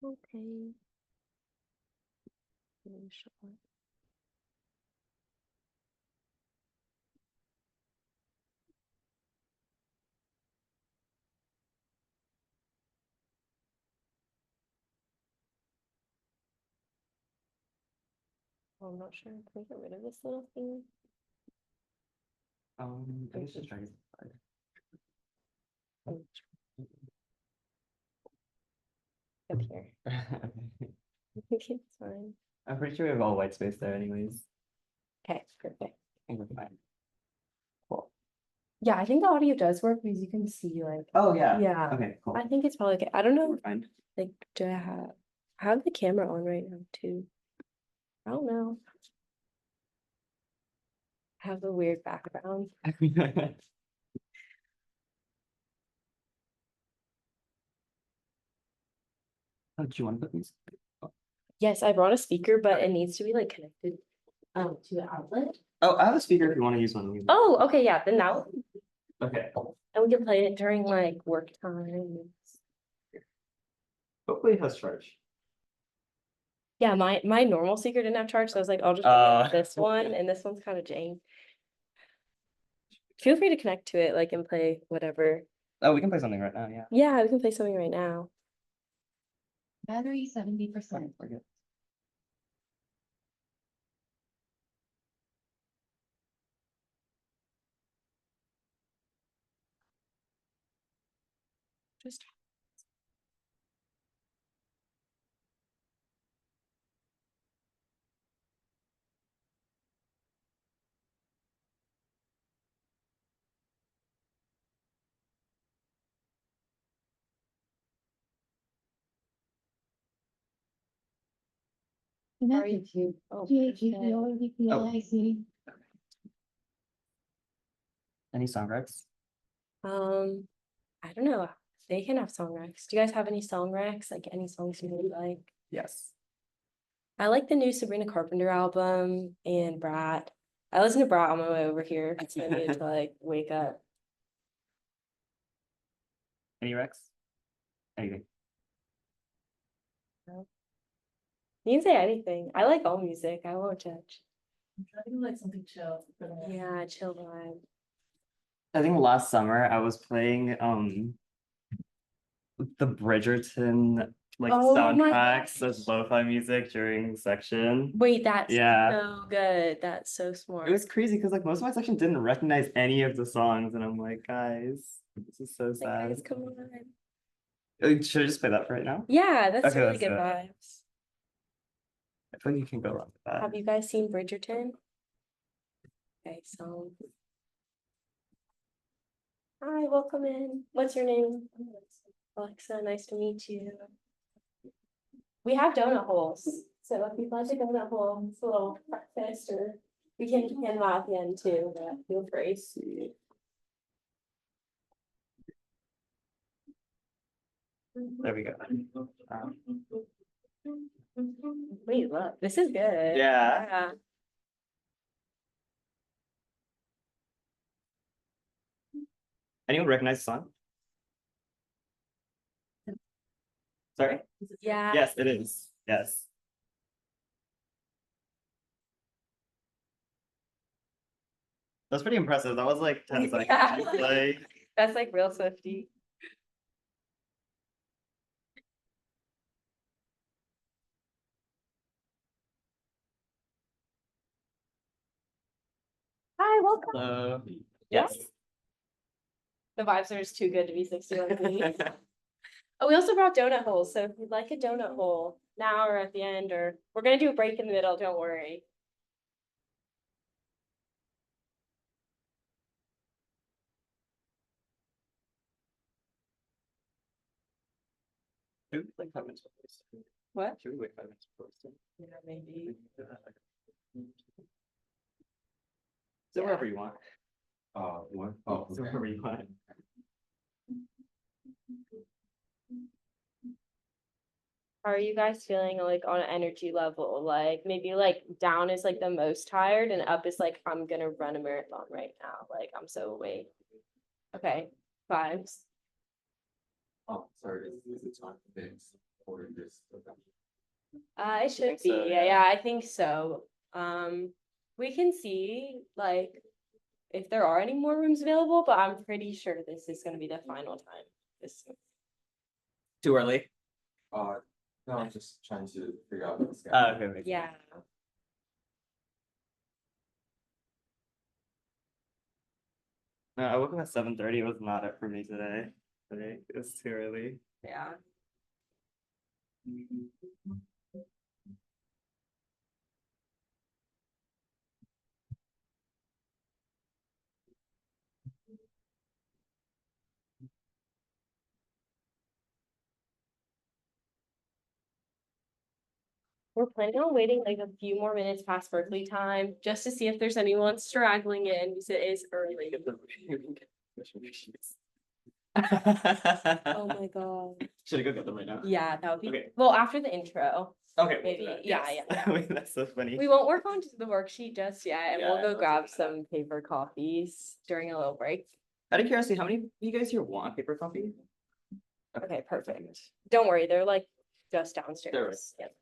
Okay. Really short. Oh, I'm not sure. Can we get rid of this little thing? I guess just drag it aside. Up here. I think it's fine. I'm pretty sure we have all white space there anyways. Okay, perfect. I think we're fine. Cool. Yeah, I think the audio does work because you can see like. Oh, yeah. Yeah. Okay, cool. I think it's probably okay. I don't know. We're fine. Like, do I have the camera on right now too? I don't know. I have a weird background. Oh, do you want to put these? Yes, I brought a speaker, but it needs to be like connected to the outlet. Oh, I have a speaker if you want to use one. Oh, okay, yeah, then that would, Okay. and we can play it during like work time. Hopefully it has charge. Yeah, my normal speaker didn't have charge, so I was like, I'll just bring this one, and this one's kind of jank. Feel free to connect to it, like, and play whatever. Oh, we can play something right now, yeah. Yeah, we can play something right now. Battery 70%. We're good. Just Connected to oh, GHGPOVPLIC. Any song recs? I don't know. They can have song recs. Do you guys have any song recs? Like any songs you really like? Yes. I like the new Sabrina Carpenter album and Brat. I listen to Brat on my way over here, so I need to like wake up. Any recs? Anything? You can say anything. I like all music. I won't judge. I'm trying to do like something chill. Yeah, chill vibe. I think last summer I was playing the Bridgerton like Oh my soundtracks gosh. as lo-fi music during section. Wait, that's Yeah. so good. That's so smart. It was crazy because like most of my section didn't recognize any of the songs, and I'm like, guys, this is so Like, sad. guys, come on. Should I just play that for right now? Yeah, that's Okay, really let's good do it. vibes. I feel like you can go wrong with that. Have you guys seen Bridgerton? Okay, so. Hi, welcome in. What's your name? Alexa, nice to meet you. We have donut holes, so if you'd like a donut hole, it's a little breakfast, or we can hand them out at the end too, but feel free. There we go. Wait, look, this is good. Yeah. Anyone recognize the song? Sorry? Yeah. Yes, it is. Yes. That's pretty impressive. That was like 10 seconds. Yeah. Like, That's like real Swifty. Hi, welcome. hello. Yes. The vibes are just too good to be 61B. Oh, we also brought donut holes, so if you'd like a donut hole now or at the end, or we're gonna do a break in the middle, don't worry. Should we like 5 minutes before we start? What? Should we wait 5 minutes before we start? Yeah, maybe. So wherever you want. What? Oh, so wherever you want. How are you guys feeling like on an energy level? Like maybe like down is like the most tired and up is like I'm gonna run a marathon right now. Like I'm so awake. Okay, vibes. Oh, sorry, is it time for this? Or just. It should think be, so, yeah, yeah. I think so. We can see like if there are any more rooms available, but I'm pretty sure this is gonna be the final time. This, Too early. No, I'm just trying to figure out what's. Okay, makes sense. yeah. No, I woke up at 7:30. It was not it for me today. It was too early. Yeah. We're planning on waiting like a few more minutes past Berkeley time, just to see if there's anyone straggling in, because it is early. Oh my god. Should I go get them right now? Yeah, that would be, Okay. well, after the intro. Okay. we'll Maybe, do that, yeah, yes. Wait, that's so funny. We won't work on the worksheet just yet, and Yeah, we'll go let's grab do that. some paper copies during a little break. Out of curiosity, how many of you guys here want paper copy? Okay, perfect. Don't worry, they're like just They're downstairs. Yep.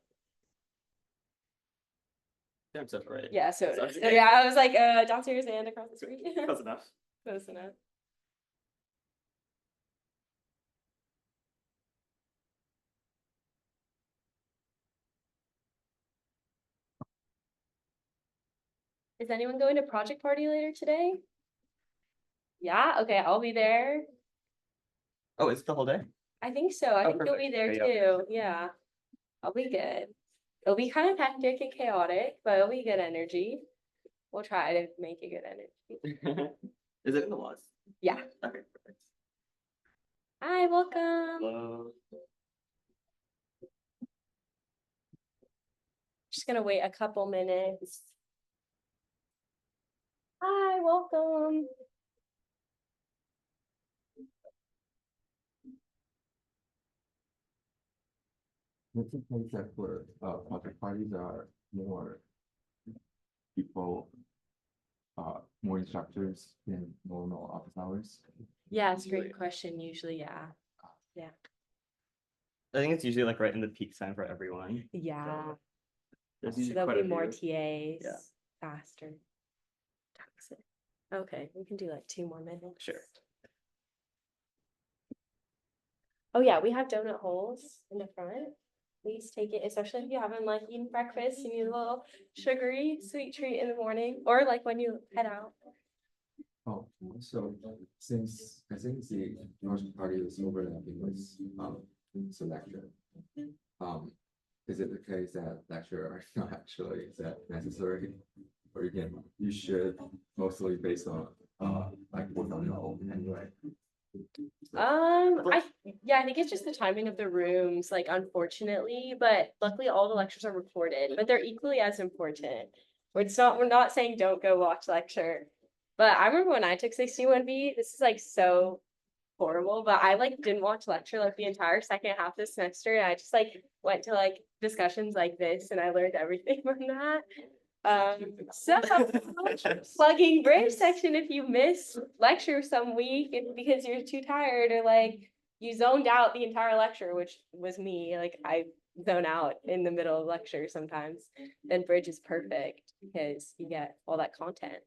I'm so right. Yeah, so it Sounds is. okay. Yeah, I was like, downstairs and across the street. Close enough. Close enough. Is anyone going to project party later today? Yeah, okay, I'll be there. Oh, it's the whole day? I think so. I Oh, think you'll be perfect. there Okay, too. Yeah. I'll be good. It'll be kind of hectic and chaotic, but it'll be good energy. We'll try to make it good energy. Is it in the walls? Yeah. Okay, perfect. Hi, welcome. Hello. Just gonna wait a couple minutes. Hi, welcome. What's the place that for project parties are more people, more instructors than normal office hours? Yeah, it's a great question. Usually, yeah. Yeah. I think it's usually like right in the peak time for everyone. Yeah. There's So usually there'll quite be a more few. TAs Yeah. faster. Okay, we can do like 2 more minutes. Sure. Oh yeah, we have donut holes in the front. Please take it, especially if you haven't like eaten breakfast, you need a little sugary sweet treat in the morning, or like when you head out. Oh, so since I think the project party is overlapping with the lecture. Is it the case that lecture are not actually that necessary? Or you should mostly based on like work on your own anyway. I think it's just the timing of the rooms, like unfortunately, but luckily all the lectures are recorded, but they're equally as important. We're not saying don't go watch lecture. But I remember when I took 61B, this is like so horrible, but I like didn't watch lecture like the entire second half of the semester. And I just like went to like discussions like this and I learned everything from that. So plugging bridge section if you miss lecture some week because you're too tired or like you zoned out the entire lecture, which was me. Like I zone out in the middle of lecture sometimes. Then bridge is perfect because you get all that content.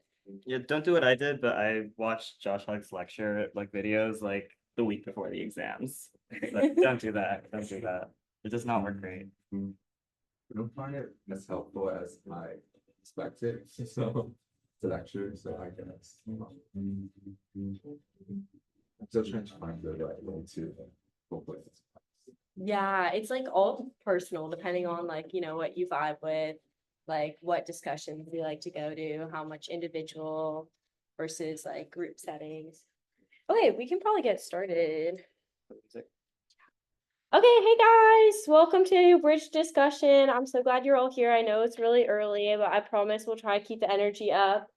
Yeah, don't do what I did, but I watched Josh Hugg's lecture, like videos, like the week before the exams. Like, don't do that. Don't do that. It does not work great. I don't find it as helpful as I expected, so the lecture, so I guess. I'm still trying to find the right way to hopefully. Yeah, it's like all personal depending on like, you know, what you vibe with, like what discussions you like to go to, how much individual versus like group settings. Okay, we can probably get started. Okay, hey guys, welcome to Bridge Discussion. I'm so glad you're all here. I know it's really early, but I promise we'll try to keep the energy up.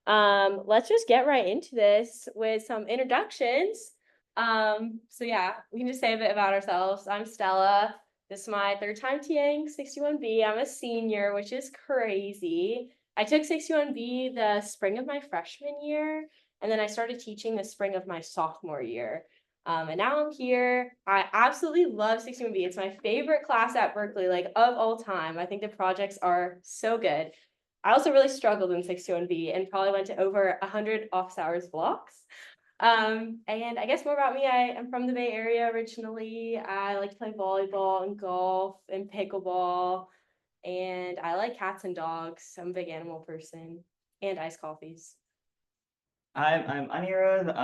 Let's just get right into this with some introductions. So yeah, we can just say a bit about ourselves. I'm Stella. This is my 3rd time TAing 61B. I'm a senior, which is crazy. I took 61B the spring of my freshman year, and then I started teaching the spring of my sophomore year. And now I'm here. I absolutely love 61B. It's my favorite class at Berkeley, like of all time. I think the projects are so good. I also really struggled in 61B and probably went to over 100 office hours blocks. And I guess more about me, I am from the Bay Area originally. I like to play volleyball and golf and pickleball, and I like cats and dogs. I'm a big animal person, and iced coffees. I'm Anirudh.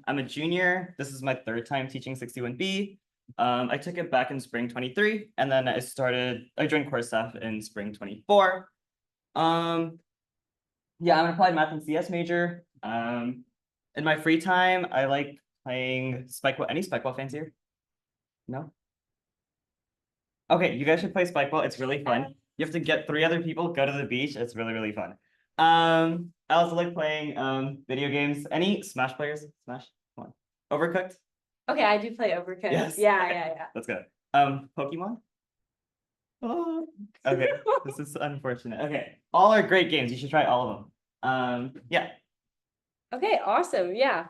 I'm a junior. This is my third time teaching 61B. I took it back in spring 23, and then I joined core staff in spring 24. Yeah, I'm an applied math and CS major. In my free time, I like playing spikeball. Any spikeball fans here? No? Okay, you guys should play spikeball. It's really fun. You have to get 3 other people, go to the beach. It's really, really fun. I also like playing video games. Any Smash players? Smash? Come on. Overcooked? Okay, I do play Overcooked. Yes. Yeah. That's good. Pokemon? Oh, okay. This is unfortunate. Okay. All are great games. You should try all of them. Yeah. Okay, awesome. Yeah.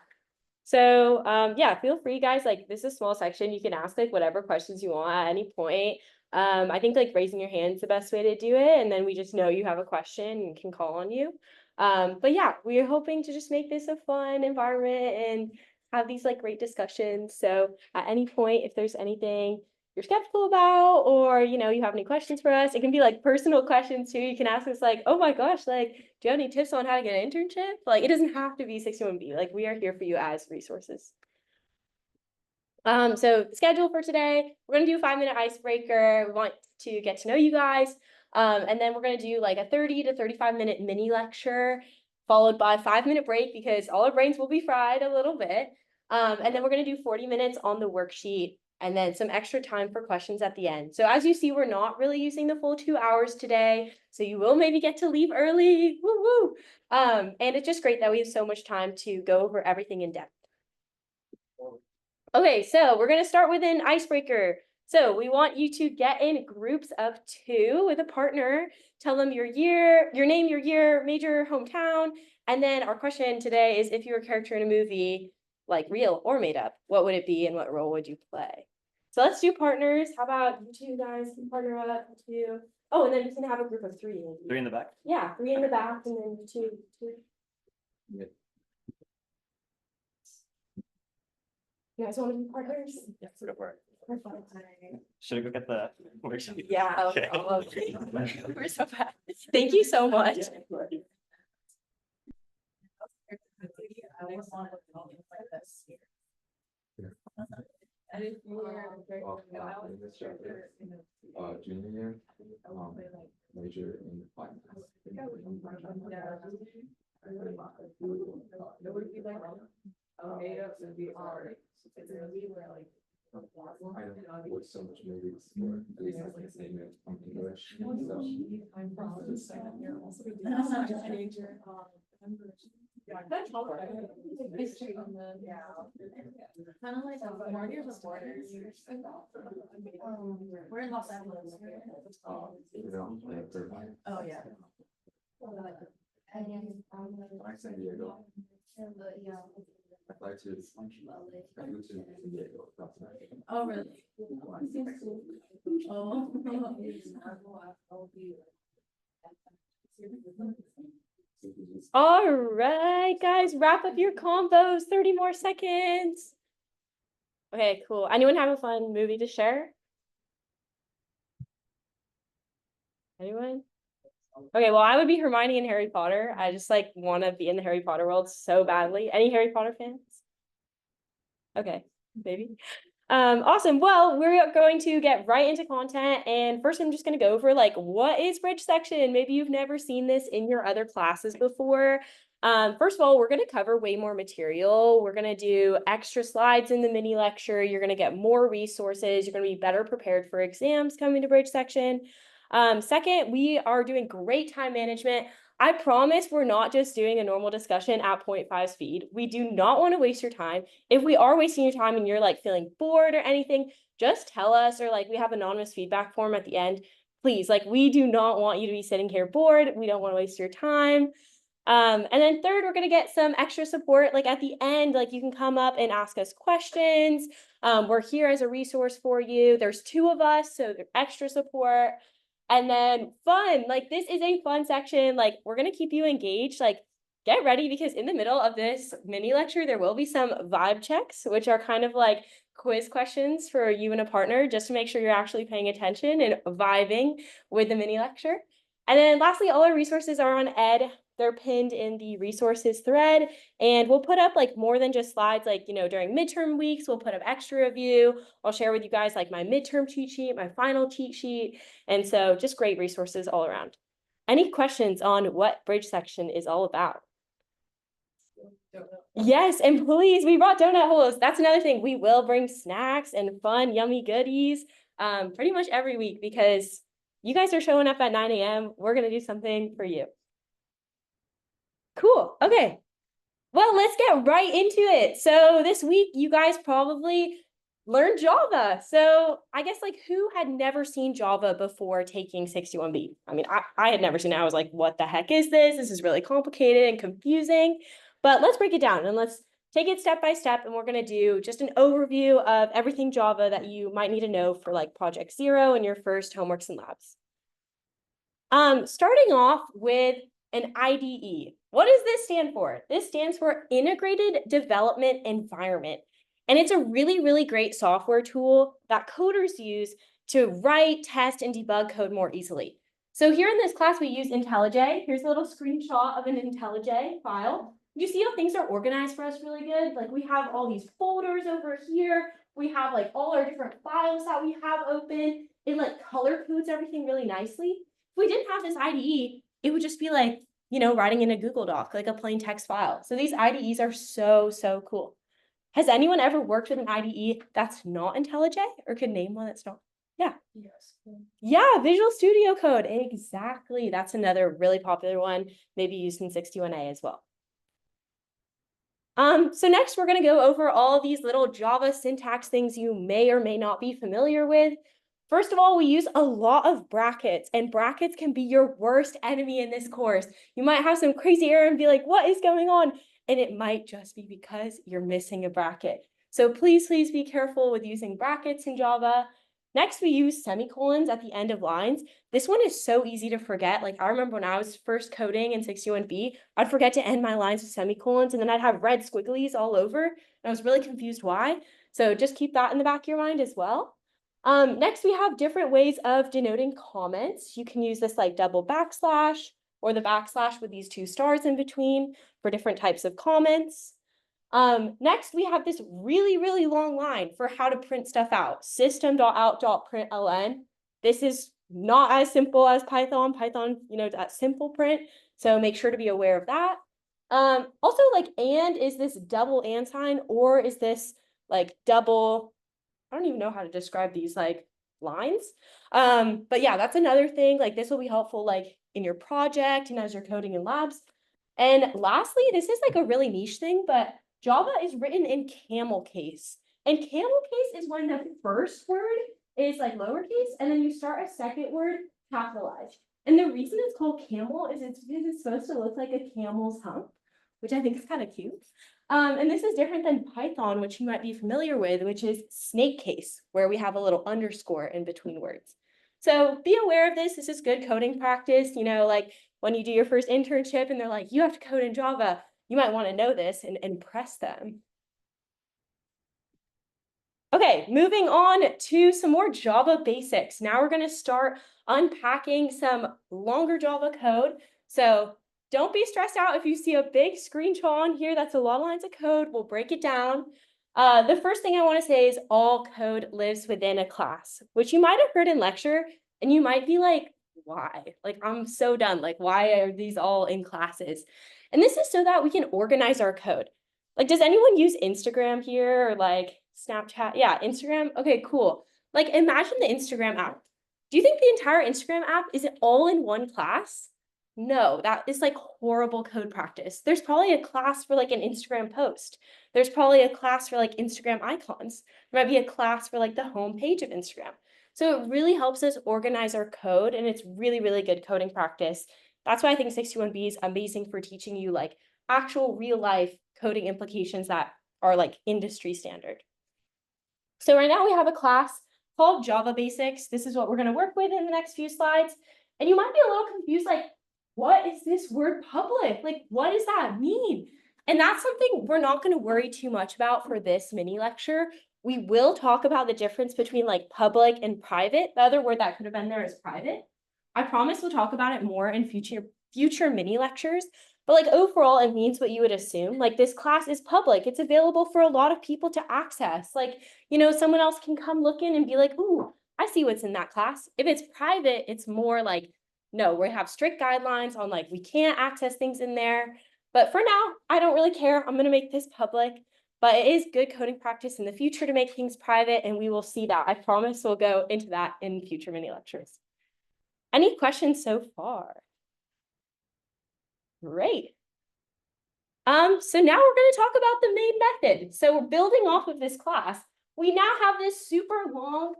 So yeah, feel free, guys. Like, this is a small section. You can ask like whatever questions you want at any point. I think like raising your hand is the best way to do it, and then we just know you have a question and can call on you. But yeah, we are hoping to just make this a fun environment and have these like great discussions. So at any point, if there's anything you're skeptical about, or you have any questions for us, it can be like personal questions too. You can ask us like, oh my gosh, like, do you have any tips on how to get an internship? Like, it doesn't have to be 61B. Like, we are here for you as resources. So the schedule for today, we're gonna do a 5-minute icebreaker. We want to get to know you guys. And then we're gonna do like a 30 to 35-minute mini lecture, followed by a 5-minute break because all our brains will be fried a little bit. And then we're gonna do 40 minutes on the worksheet and then some extra time for questions at the end. So as you see, we're not really using the full 2 hours today. So you will maybe get to leave early. Woo woo. And it's just great that we have so much time to go over everything in depth. Okay, so we're gonna start with an icebreaker. So we want you to get in groups of 2 with a partner. Tell them your name, your year, major, hometown. And then our question today is, if you were a character in a movie, like real or made up, what would it be and what role would you play? So let's do partners. How about you 2 guys can partner up, 2. Oh, and then you can have a group of 3. Maybe. 3 in the back? Yeah, 3 in the back and then 2. Yeah. You guys want to be partners? Yes, go for it. Perfect. Should I go get the worksheet? Yeah, Okay. we're so bad. Thank you so much. Junior year, major in finance. I don't watch so much movies, or at least I can say it from English. Kind of like Warriors of Borders. We're in Los Angeles. Oh, yeah. San Diego. I like to. I go to San Diego. Oh, really? Oh. All right, guys, wrap up your combos. 30 more seconds. Okay, cool. Anyone have a fun movie to share? Anyone? Okay, well, I would be Hermione in Harry Potter. I just like want to be in the Harry Potter world so badly. Any Harry Potter fans? Okay, maybe. Awesome. Well, we're going to get right into content. And first, I'm just going to go over like, what is bridge section? Maybe you've never seen this in your other classes before. First of all, we're going to cover way more material. We're going to do extra slides in the mini lecture. You're going to get more resources. You're going to be better prepared for exams coming to bridge section. Second, we are doing great time management. I promise we're not just doing a normal discussion at 0.5 speed. We do not want to waste your time. If we are wasting your time and you're like feeling bored or anything, just tell us, or like we have anonymous feedback form at the end. Please, like, we do not want you to be sitting here bored. We don't want to waste your time. And then third, we're gonna get some extra support, like at the end, like you can come up and ask us questions. We're here as a resource for you. There's 2 of us, so there's extra support. And then fun, like this is a fun section. Like we're gonna keep you engaged. Like get ready because in the middle of this mini lecture, there will be some vibe checks, which are kind of like quiz questions for you and a partner, just to make sure you're actually paying attention and vibing with the mini lecture. And then lastly, all our resources are on Ed. They're pinned in the resources thread, and we'll put up like more than just slides. Like, you know, during midterm weeks, we'll put up extra review. I'll share with you guys like my midterm cheat sheet, my final cheat sheet. And so just great resources all around. Any questions on what bridge section is all about? Yes, and please, we brought donut holes. That's another thing. We will bring snacks and fun, yummy goodies pretty much every week because you guys are showing up at 9 a.m. We're going to do something for you. Cool. Okay. Well, let's get right into it. So this week, you guys probably learned Java. So I guess like who had never seen Java before taking 61B? I mean, I had never seen it. I was like, what the heck is this? This is really complicated and confusing. But let's break it down and let's take it step by step. And we're going to do just an overview of everything Java that you might need to know for like Project Zero and your first homeworks and labs. Starting off with an IDE. What does this stand for? This stands for Integrated Development Environment. And it's a really, really great software tool that coders use to write, test, and debug code more easily. So here in this class, we use IntelliJ. Here's a little screenshot of an IntelliJ file. You see how things are organized for us really good? Like we have all these folders over here. We have like all our different files that we have open. It like color codes everything really nicely. If we didn't have this IDE, it would just be like, you know, writing in a Google Doc, like a plain text file. So these IDEs are so, so cool. Has anyone ever worked with an IDE that's not IntelliJ or could name one that's not? Yeah. Yes. Yeah, Visual Studio Code. Exactly. That's another really popular one, maybe used in 61A as well. So next we're going to go over all these little Java syntax things you may or may not be familiar with. First of all, we use a lot of brackets, and brackets can be your worst enemy in this course. You might have some crazy error and be like, what is going on? And it might just be because you're missing a bracket. So please, please be careful with using brackets in Java. Next, we use semicolons at the end of lines. This one is so easy to forget. Like I remember when I was first coding in 61B, I'd forget to end my lines with semicolons and then I'd have red squigglies all over. And I was really confused why. So just keep that in the back of your mind as well. Next, we have different ways of denoting comments. You can use this like double backslash or the backslash with these 2 stars in between for different types of comments. Next, we have this really, really long line for how to print stuff out. System.out.println. This is not as simple as Python. Python, you know, that simple print. So make sure to be aware of that. Also, like, and is this double and sign or is this like double? I don't even know how to describe these like lines. But yeah, that's another thing. Like this will be helpful like in your project and as you're coding in labs. And lastly, this is like a really niche thing, but Java is written in camel case. And camel case is when the first word is like lowercase and then you start a second word capitalized. And the reason it's called camel is it's because it's supposed to look like a camel's hump, which I think is kind of cute. And this is different than Python, which you might be familiar with, which is snake case, where we have a little underscore in between words. So be aware of this. This is good coding practice. You know, like when you do your first internship and they're like, you have to code in Java, you might want to know this and impress them. Okay, moving on to some more Java basics. Now we're going to start unpacking some longer Java code. So don't be stressed out if you see a big screenshot on here. That's a lot of lines of code. We'll break it down. The first thing I want to say is all code lives within a class, which you might have heard in lecture, and you might be like, why? Like, I'm so done. Like, why are these all in classes? And this is so that we can organize our code. Like, does anyone use Instagram here or like Snapchat? Yeah, Instagram. Okay, cool. Like, imagine the Instagram app. Do you think the entire Instagram app is it all in one class? No, that is like horrible code practice. There's probably a class for like an Instagram post. There's probably a class for like Instagram icons. There might be a class for like the home page of Instagram. So it really helps us organize our code and it's really, really good coding practice. That's why I think 61B is amazing for teaching you like actual real life coding implications that are like industry standard. So right now we have a class called Java Basics. This is what we're going to work with in the next few slides. And you might be a little confused, like, what is this word public? Like, what does that mean? And that's something we're not going to worry too much about for this mini lecture. We will talk about the difference between like public and private. The other word that could have been there is private. I promise we'll talk about it more in future mini lectures. But like overall, it means what you would assume. Like this class is public. It's available for a lot of people to access. Like, you know, someone else can come look in and be like, ooh, I see what's in that class. If it's private, it's more like, no, we have strict guidelines on like, we can't access things in there. But for now, I don't really care. I'm going to make this public. But it is good coding practice in the future to make things private, and we will see that. I promise we'll go into that in future mini lectures. Any questions so far? Great. So now we're going to talk about the main method. So we're building off of this class. We now have this super long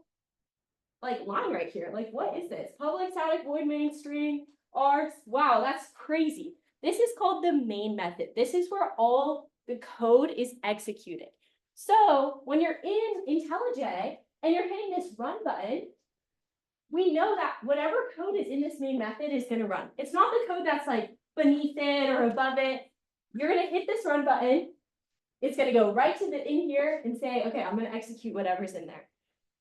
like line right here. Like, what is this? Public static void main string args. Wow, that's crazy. This is called the main method. This is where all the code is executed. So when you're in IntelliJ and you're hitting this run button, we know that whatever code is in this main method is going to run. It's not the code that's like beneath it or above it. You're going to hit this run button. It's going to go right to the in here and say, okay, I'm going to execute whatever's in there.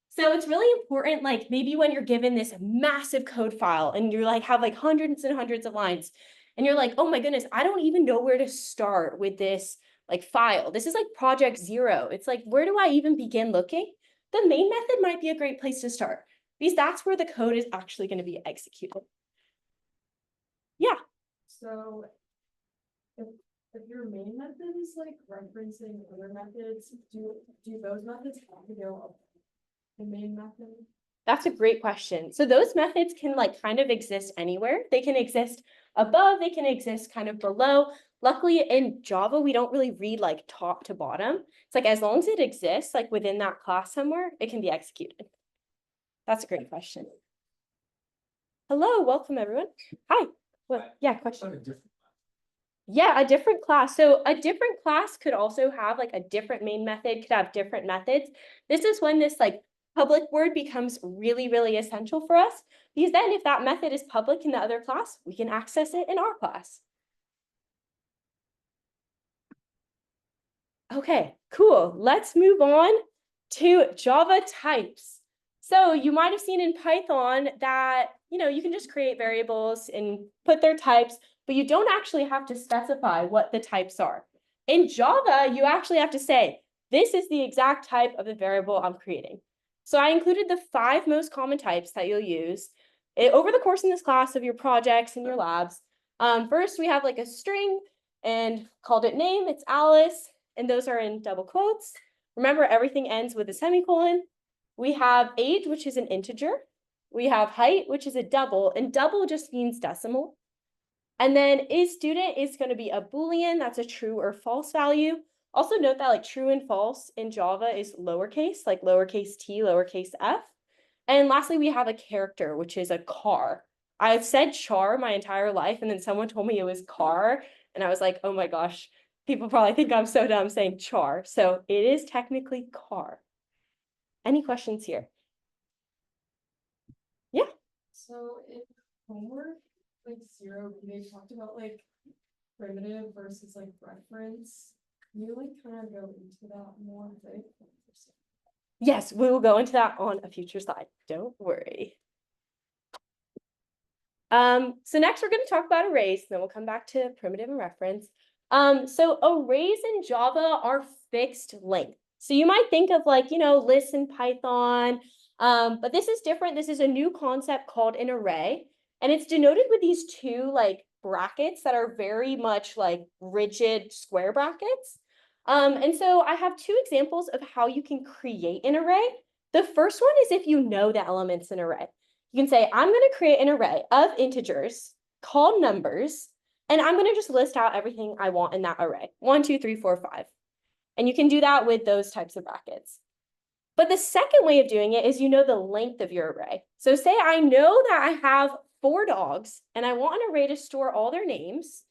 So it's really important, like maybe when you're given this massive code file and you're like, have like hundreds and hundreds of lines and you're like, oh my goodness, I don't even know where to start with this like file. This is like project 0. It's like, where do I even begin looking? The main method might be a great place to start because that's where the code is actually going to be executed. Yeah. So if your main method is like referencing other methods, do those methods have to go up the main method? That's a great question. So those methods can like kind of exist anywhere. They can exist above, they can exist kind of below. Luckily in Java, we don't really read like top to bottom. It's like as long as it exists like within that class somewhere, it can be executed. That's a great question. Hello, welcome everyone. Hi. What? Yeah, question. Yeah, a different class. So a different class could also have like a different main method, could have different methods. This is when this like public word becomes really, really essential for us. Because then if that method is public in the other class, we can access it in our class. Okay, cool. Let's move on to Java types. So you might have seen in Python that, you know, you can just create variables and put their types, but you don't actually have to specify what the types are. In Java, you actually have to say, this is the exact type of the variable I'm creating. So I included the 5 most common types that you'll use over the course in this class of your projects and your labs. First, we have like a string and called it name, it's Alice, and those are in double quotes. Remember, everything ends with a semicolon. We have age, which is an integer. We have height, which is a double, and double just means decimal. And then is student is going to be a Boolean, that's a true or false value. Also note that like true and false in Java is lowercase, like lowercase t, lowercase f. And lastly, we have a character, which is a car. I've said char my entire life, and then someone told me it was car, and I was like, oh my gosh, people probably think I'm so dumb saying char. So it is technically car. Any questions here? Yeah. So in homework, like 0, they talked about like primitive versus like reference. Can you like kind of go into that more? Yes, we will go into that on a future slide. Don't worry. So next we're going to talk about arrays, then we'll come back to primitive and reference. So arrays in Java are fixed length. So you might think of like, you know, lists in Python, but this is different. This is a new concept called an array, and it's denoted with these 2 like brackets that are very much like rigid square brackets. And so I have 2 examples of how you can create an array. The first one is if you know the elements in an array. You can say, I'm going to create an array of integers called numbers, and I'm going to just list out everything I want in that array. 1, 2, 3, 4, 5. And you can do that with those types of brackets. But the second way of doing it is you know the length of your array. So say I know that I have 4 dogs and I want an array to store all their names.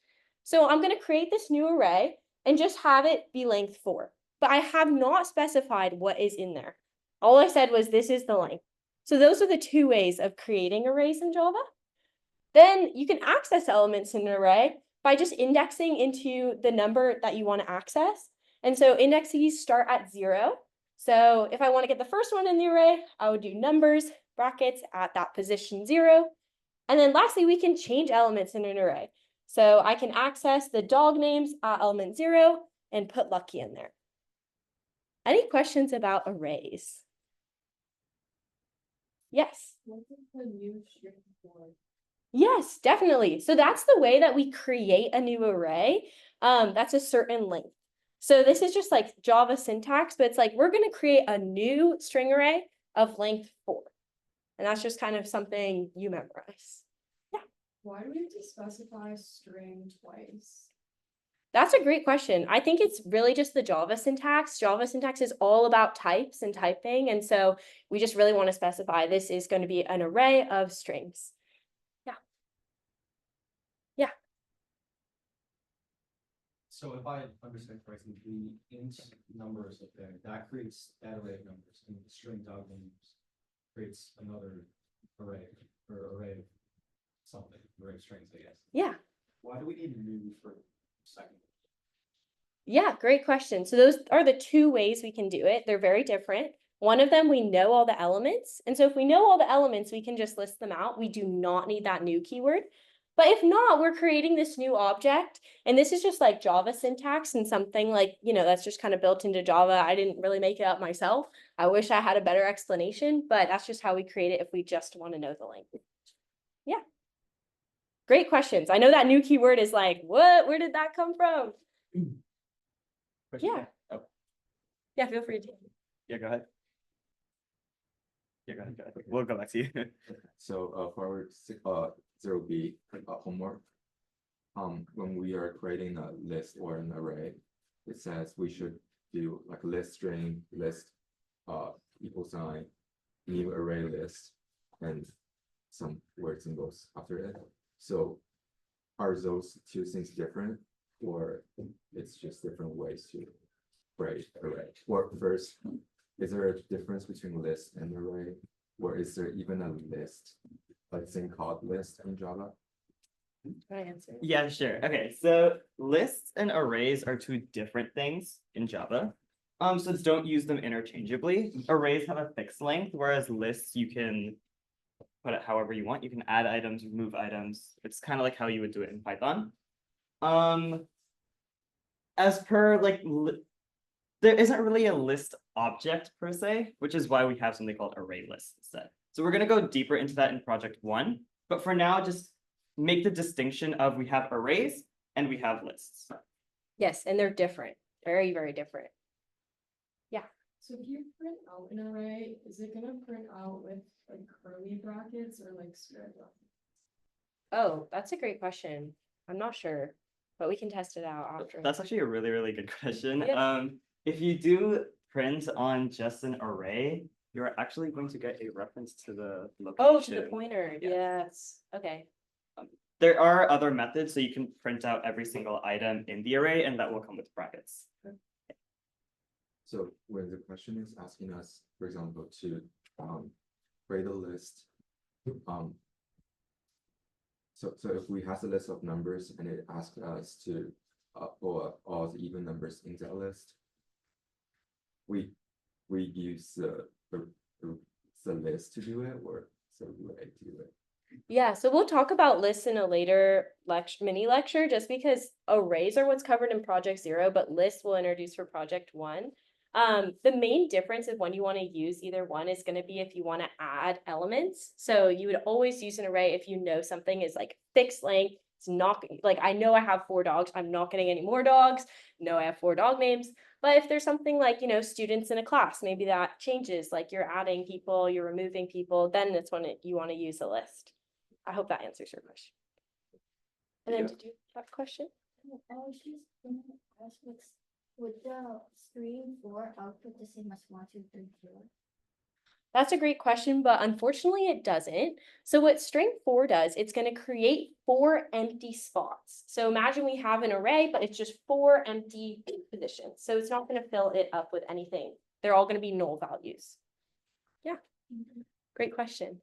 So I'm going to create this new array and just have it be length 4. But I have not specified what is in there. All I said was this is the length. So those are the 2 ways of creating arrays in Java. Then you can access elements in an array by just indexing into the number that you want to access. And so indexes start at 0. So if I want to get the first one in the array, I would do numbers, brackets at that position 0. And then lastly, we can change elements in an array. So I can access the dog names at element 0 and put Lucky in there. Any questions about arrays? Yes. What is the new string for? Yes, definitely. So that's the way that we create a new array. That's a certain length. So this is just like Java syntax, but it's like we're going to create a new string array of length 4. And that's just kind of something you memorize. Why do we have to specify string twice? That's a great question. I think it's really just the Java syntax. Java syntax is all about types and typing. And so we just really want to specify this is going to be an array of strings. So if I understand correctly, the int numbers up there, that creates that array of numbers, and the string dog names creates another array, or array of something, array of strings, I guess. Yeah. Why do we need new for second? Yeah, great question. So those are the 2 ways we can do it. They're very different. One of them, we know all the elements. And so if we know all the elements, we can just list them out. We do not need that new keyword. But if not, we're creating this new object. And this is just like Java syntax and something like, that's just kind of built into Java. I didn't really make it up myself. I wish I had a better explanation, but that's just how we create it if we just want to know the length. Yeah. Great questions. I know that new keyword is like, what? Where did that come from? Question? Yeah. Oh, Yeah, feel free to. yeah, go ahead. Yeah, go ahead. We'll go back to you. So for our 0B homework, when we are creating a list or an array, it says we should do like list string, list equal sign, new array list, and some word symbols after it. So are those 2 things different, or it's just different ways to create array? Or first, is there a difference between list and array? Or is there even a list, like thing called list in Java? Can I answer? Yeah, sure. Okay, so lists and arrays are 2 different things in Java. So don't use them interchangeably. Arrays have a fixed length, whereas lists you can put it however you want. You can add items, remove items. It's kind of like how you would do it in Python. As per like there isn't really a list object per se, which is why we have something called array lists instead. So we're going to go deeper into that in project 1, but for now, just make the distinction of we have arrays and we have lists. Yes, and they're different. Very, very different. So if you print out an array, is it gonna print out with like curly brackets or like square brackets? Oh, that's a great question. I'm not sure, but we can test it out after. That's actually a really, really good question. Yeah. If you do print on just an array, you're actually going to get a reference to the location. Oh, to the pointer. Yeah. Yes. Okay. There are other methods, so you can print out every single item in the array, and that will come with brackets. So when the question is asking us, for example, to create a list, so if we have a list of numbers and it asks us to put all the even numbers in that list, we use the list to do it, or the array to do it. Yeah, so we'll talk about lists in a later mini lecture, just because arrays are what's covered in project 0, but lists we'll introduce for project 1. The main difference of when you want to use either one is going to be if you want to add elements. So you would always use an array if you know something is like fixed length. It's not like, I know I have 4 dogs. I'm not getting any more dogs. No, I have 4 dog names. But if there's something like, students in a class, maybe that changes, like you're adding people, you're removing people, then it's when you want to use a list. I hope that answers your question. And then Yeah. did you have a question? I was just gonna ask, would the string for output the same as 1, 2, 3, 4? That's a great question, but unfortunately it doesn't. So what string 4 does, it's going to create 4 empty spots. So imagine we have an array, but it's just 4 empty positions. So it's not going to fill it up with anything. They're all going to be null values. Yeah, great question.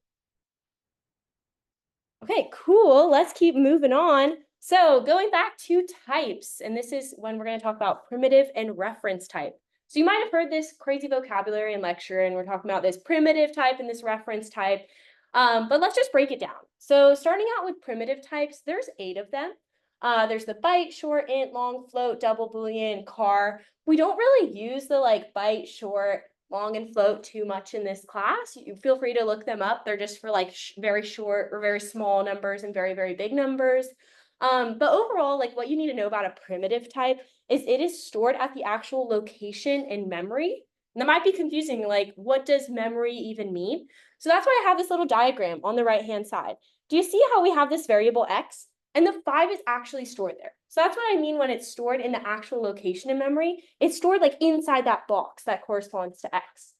Okay, cool. Let's keep moving on. So going back to types, and this is when we're going to talk about primitive and reference type. So you might have heard this crazy vocabulary in lecture, and we're talking about this primitive type and this reference type. But let's just break it down. So starting out with primitive types, there's 8 of them. There's the byte, short, int, long, float, double boolean, char. We don't really use the like byte, short, long, and float too much in this class. You feel free to look them up. They're just for like very short or very small numbers and very, very big numbers. But overall, like what you need to know about a primitive type is it is stored at the actual location in memory. And that might be confusing, like what does memory even mean? So that's why I have this little diagram on the right-hand side. Do you see how we have this variable x? And the 5 is actually stored there. So that's what I mean when it's stored in the actual location in memory. It's stored like inside that box that corresponds to x.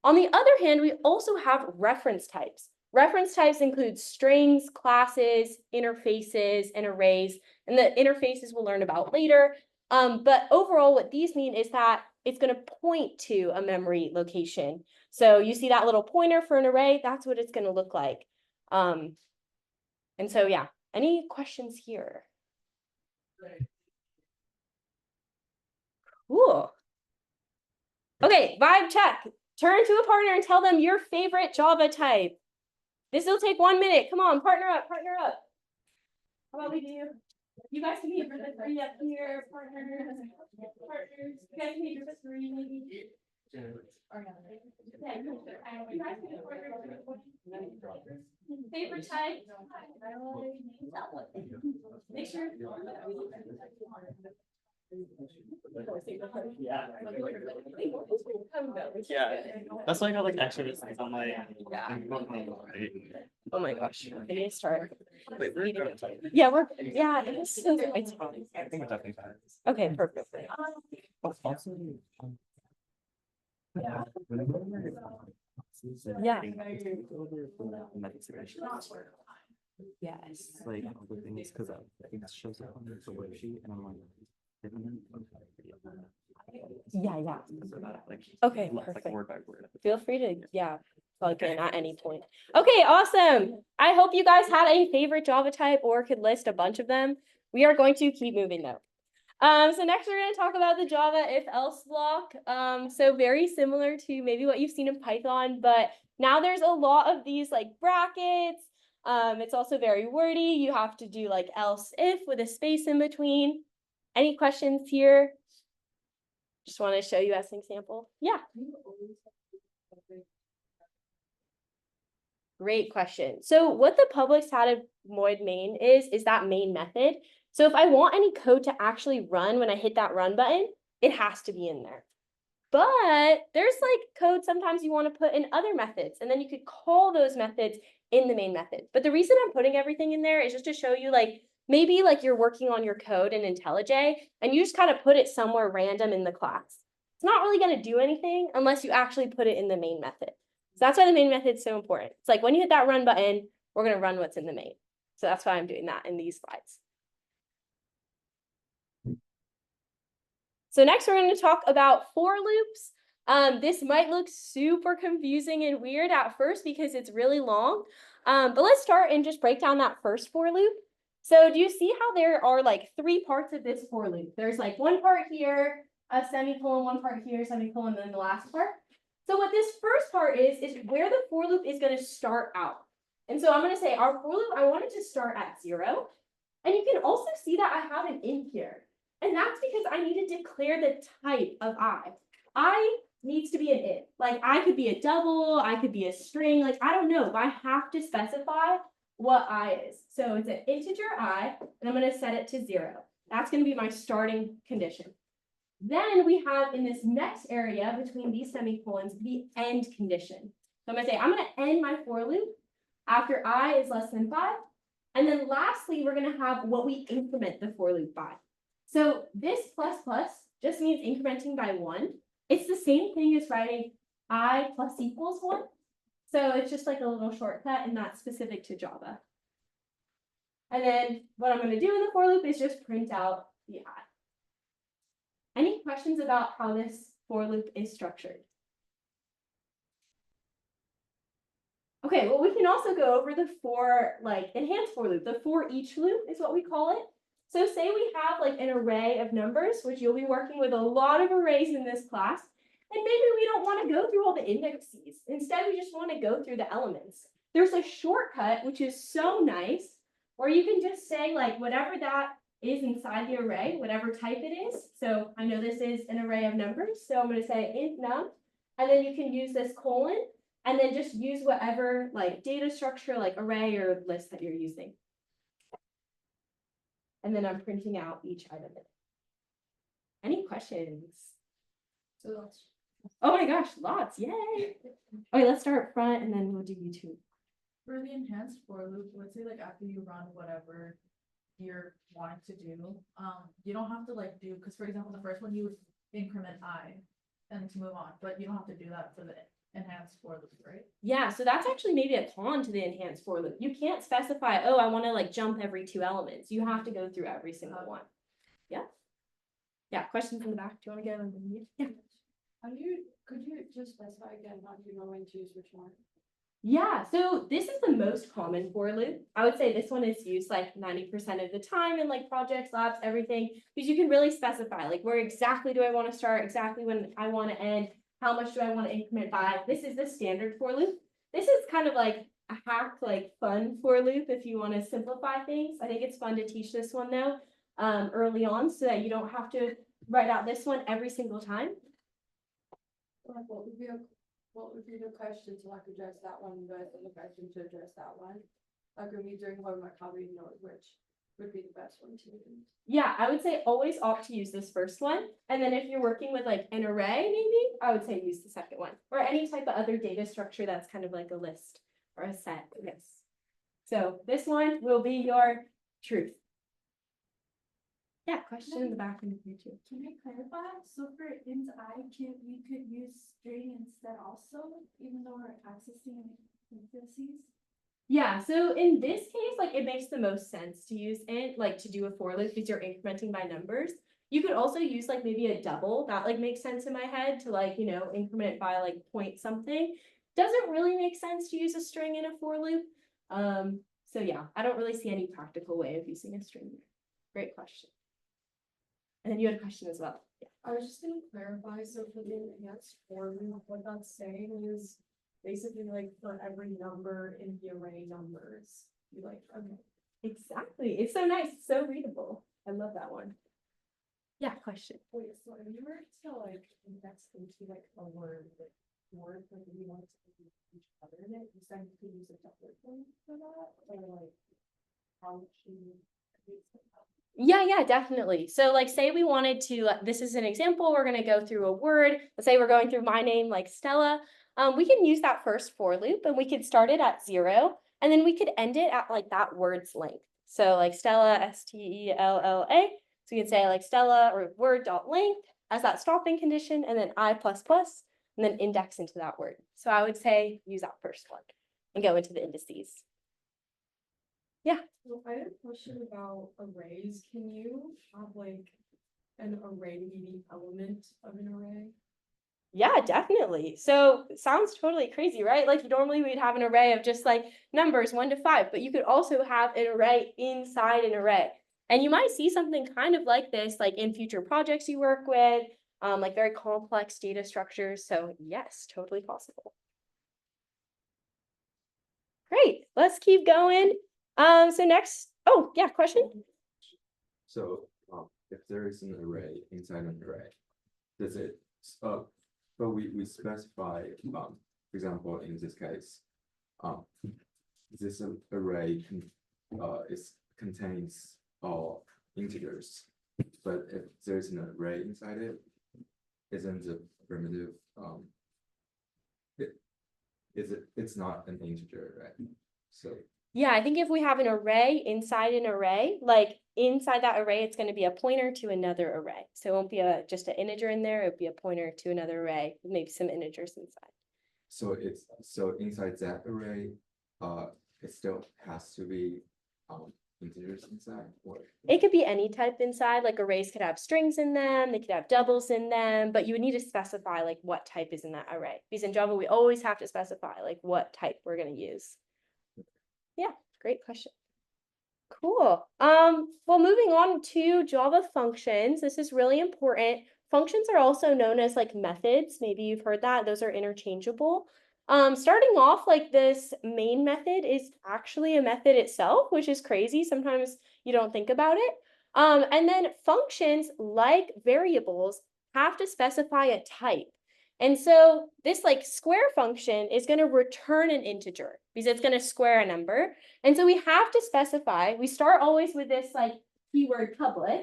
On the other hand, we also have reference types. Reference types include strings, classes, interfaces, and arrays. And the interfaces we'll learn about later. But overall, what these mean is that it's going to point to a memory location. So you see that little pointer for an array, that's what it's going to look like. And so, yeah, any questions here? Cool. Okay, vibe check. Turn to a partner and tell them your favorite Java type. This will take 1 minute. Come on, partner up, partner up. How about we do? You guys can meet for the 3 up here, partners. Partners. You guys can meet for the 3, maybe. Or no. Okay, you guys can meet for the favorite type. Make sure. Yeah, that's why I got like extra things on my. Oh my gosh, I need to start. Wait, we're good. Yeah, it is so, it's fine. I think we're definitely fine. Okay, perfect. Oh, also. Yeah. Yes. Like all the things because it shows up on the worksheet and I'm like. Yeah. So that, like, Okay, like perfect. word by word. Feel free to, plug in at any point. Okay, awesome. I hope you guys had a favorite Java type or could list a bunch of them. We are going to keep moving though. So next we're going to talk about the Java if-else block. So very similar to maybe what you've seen in Python, but now there's a lot of these like brackets. It's also very wordy. You have to do like else if with a space in between. Any questions here? Just want to show you as an example. Yeah. Great question. So what the public static void main is that main method. So if I want any code to actually run when I hit that run button, it has to be in there. But there's like code sometimes you want to put in other methods, and then you could call those methods in the main method. But the reason I'm putting everything in there is just to show you like, maybe like you're working on your code in IntelliJ and you just kind of put it somewhere random in the class. It's not really going to do anything unless you actually put it in the main method. So that's why the main method is so important. It's like when you hit that run button, we're going to run what's in the main. So that's why I'm doing that in these slides. So next we're going to talk about for loops. This might look super confusing and weird at first because it's really long. But let's start and just break down that first for loop. So do you see how there are like 3 parts of this for loop? There's like one part here, a semicolon, one part here, semicolon, and then the last part. So what this first part is where the for loop is going to start out. And so I'm going to say our for loop, I want it to start at 0. And you can also see that I have an int here. And that's because I need to declare the type of I. I needs to be an int. Like I could be a double, I could be a string, like I don't know, but I have to specify what I is. So it's an integer I, and I'm going to set it to 0. That's going to be my starting condition. Then we have in this next area between these semicolons, the end condition. So I'm going to say, I'm going to end my for loop after I is less than 5. And then lastly, we're going to have what we increment the for loop by. So this plus plus just means incrementing by 1. It's the same thing as writing I plus equals 1. So it's just like a little shortcut and that's specific to Java. And then what I'm going to do in the for loop is just print out the I. Any questions about how this for loop is structured? Okay, well, we can also go over the enhanced for loop. The for each loop is what we call it. So say we have like an array of numbers, which you'll be working with a lot of arrays in this class, and maybe we don't want to go through all the indexes. Instead, we just want to go through the elements. There's a shortcut, which is so nice, where you can just say like whatever that is inside the array, whatever type it is. So I know this is an array of numbers, so I'm going to say int num, and then you can use this colon, and then just use whatever like data structure, like array or list that you're using. And then I'm printing out each item. Any questions? So Oh my gosh, lots, yay. Okay, let's start up front and then we'll do YouTube. for the enhanced for loop, let's say like after you run whatever you're wanting to do, you don't have to like do, because for example, the first one you would increment I and to move on, but you don't have to do that for the enhanced for loop, right? Yeah, so that's actually maybe a con to the enhanced for loop. You can't specify, oh, I want to like jump every 2 elements. You have to go through every single one. Yeah. Yeah, questions in the back. Do you want to go? Yeah. Could you just specify again how you know when to use which one? Yeah, so this is the most common for loop. I would say this one is used like 90% of the time in like projects, labs, everything, because you can really specify like where exactly do I want to start, exactly when I want to end, how much do I want to increment by. This is the standard for loop. This is kind of like a hack, like fun for loop if you want to simplify things. I think it's fun to teach this one though, early on so that you don't have to write out this one every single time. Like what would be the question so I could address that one, but the question to address that one? Like when you're doing homework, how do you know which would be the best one to use? Yeah, I would say always opt to use this first one. And then if you're working with like an array, maybe I would say use the second one or any type of other data structure that's kind of like a list or a set. Yes. So this one will be your truth. Yeah, question in the back in the too. Can I clarify? So for int I, we could use string instead also, even though we're accessing indices? Yeah, so in this case, like it makes the most sense to use int, like to do a for loop because you're incrementing by numbers. You could also use like maybe a double, that like makes sense in my head to like, increment by like point something. Doesn't really make sense to use a string in a for loop. So yeah, I don't really see any practical way of using a string. Great question. And then you had a question as well. Yeah. I was just gonna clarify, so for the enhanced for loop, what that's saying is basically like for every number in the array numbers, you like, okay. Exactly. It's so nice. It's so readable. I love that one. Yeah, question. Wait, so if you were to like index into like a word, like you want to use each other in it, you said you could use a double point for that, or like how would you use it? Yeah, definitely. So like say we wanted to, this is an example, we're going to go through a word. Let's say we're going through my name like Stella. We can use that first for loop and we could start it at 0 and then we could end it at like that word's length. So like Stella, Stella. So we can say like Stella or word.length as that stopping condition and then I++, and then index into that word. So I would say use that first one and go into the indices. Yeah. Well, I had a question about arrays. Can you have like an array be the element of an array? Yeah, definitely. So it sounds totally crazy, right? Like normally we'd have an array of just like numbers 1 to 5, but you could also have an array inside an array. And you might see something kind of like this, like in future projects you work with, like very complex data structures. So yes, totally possible. Great, let's keep going. So next, oh yeah, question? So, if there is an array inside an array, does it, but we specify, for example, in this case, this array contains all integers, but if there's an array inside it, isn't the primitive, it's not an integer, right? So. Yeah, I think if we have an array inside an array, like inside that array, it's going to be a pointer to another array. So it won't be just an integer in there. It would be a pointer to another array with maybe some integers inside. So so inside that array, it still has to be, integers inside, or? It could be any type inside, like arrays could have strings in them, they could have doubles in them, but you would need to specify like what type is in that array. Because in Java, we always have to specify like what type we're gonna use. Yeah, great question. Cool. Well, moving on to Java functions, this is really important. Functions are also known as like methods. Maybe you've heard that. Those are interchangeable. Starting off, like this main method is actually a method itself, which is crazy. Sometimes you don't think about it. And then functions, like variables, have to specify a type. And so this like square function is going to return an integer because it's going to square a number. And so we have to specify, we start always with this like keyword public,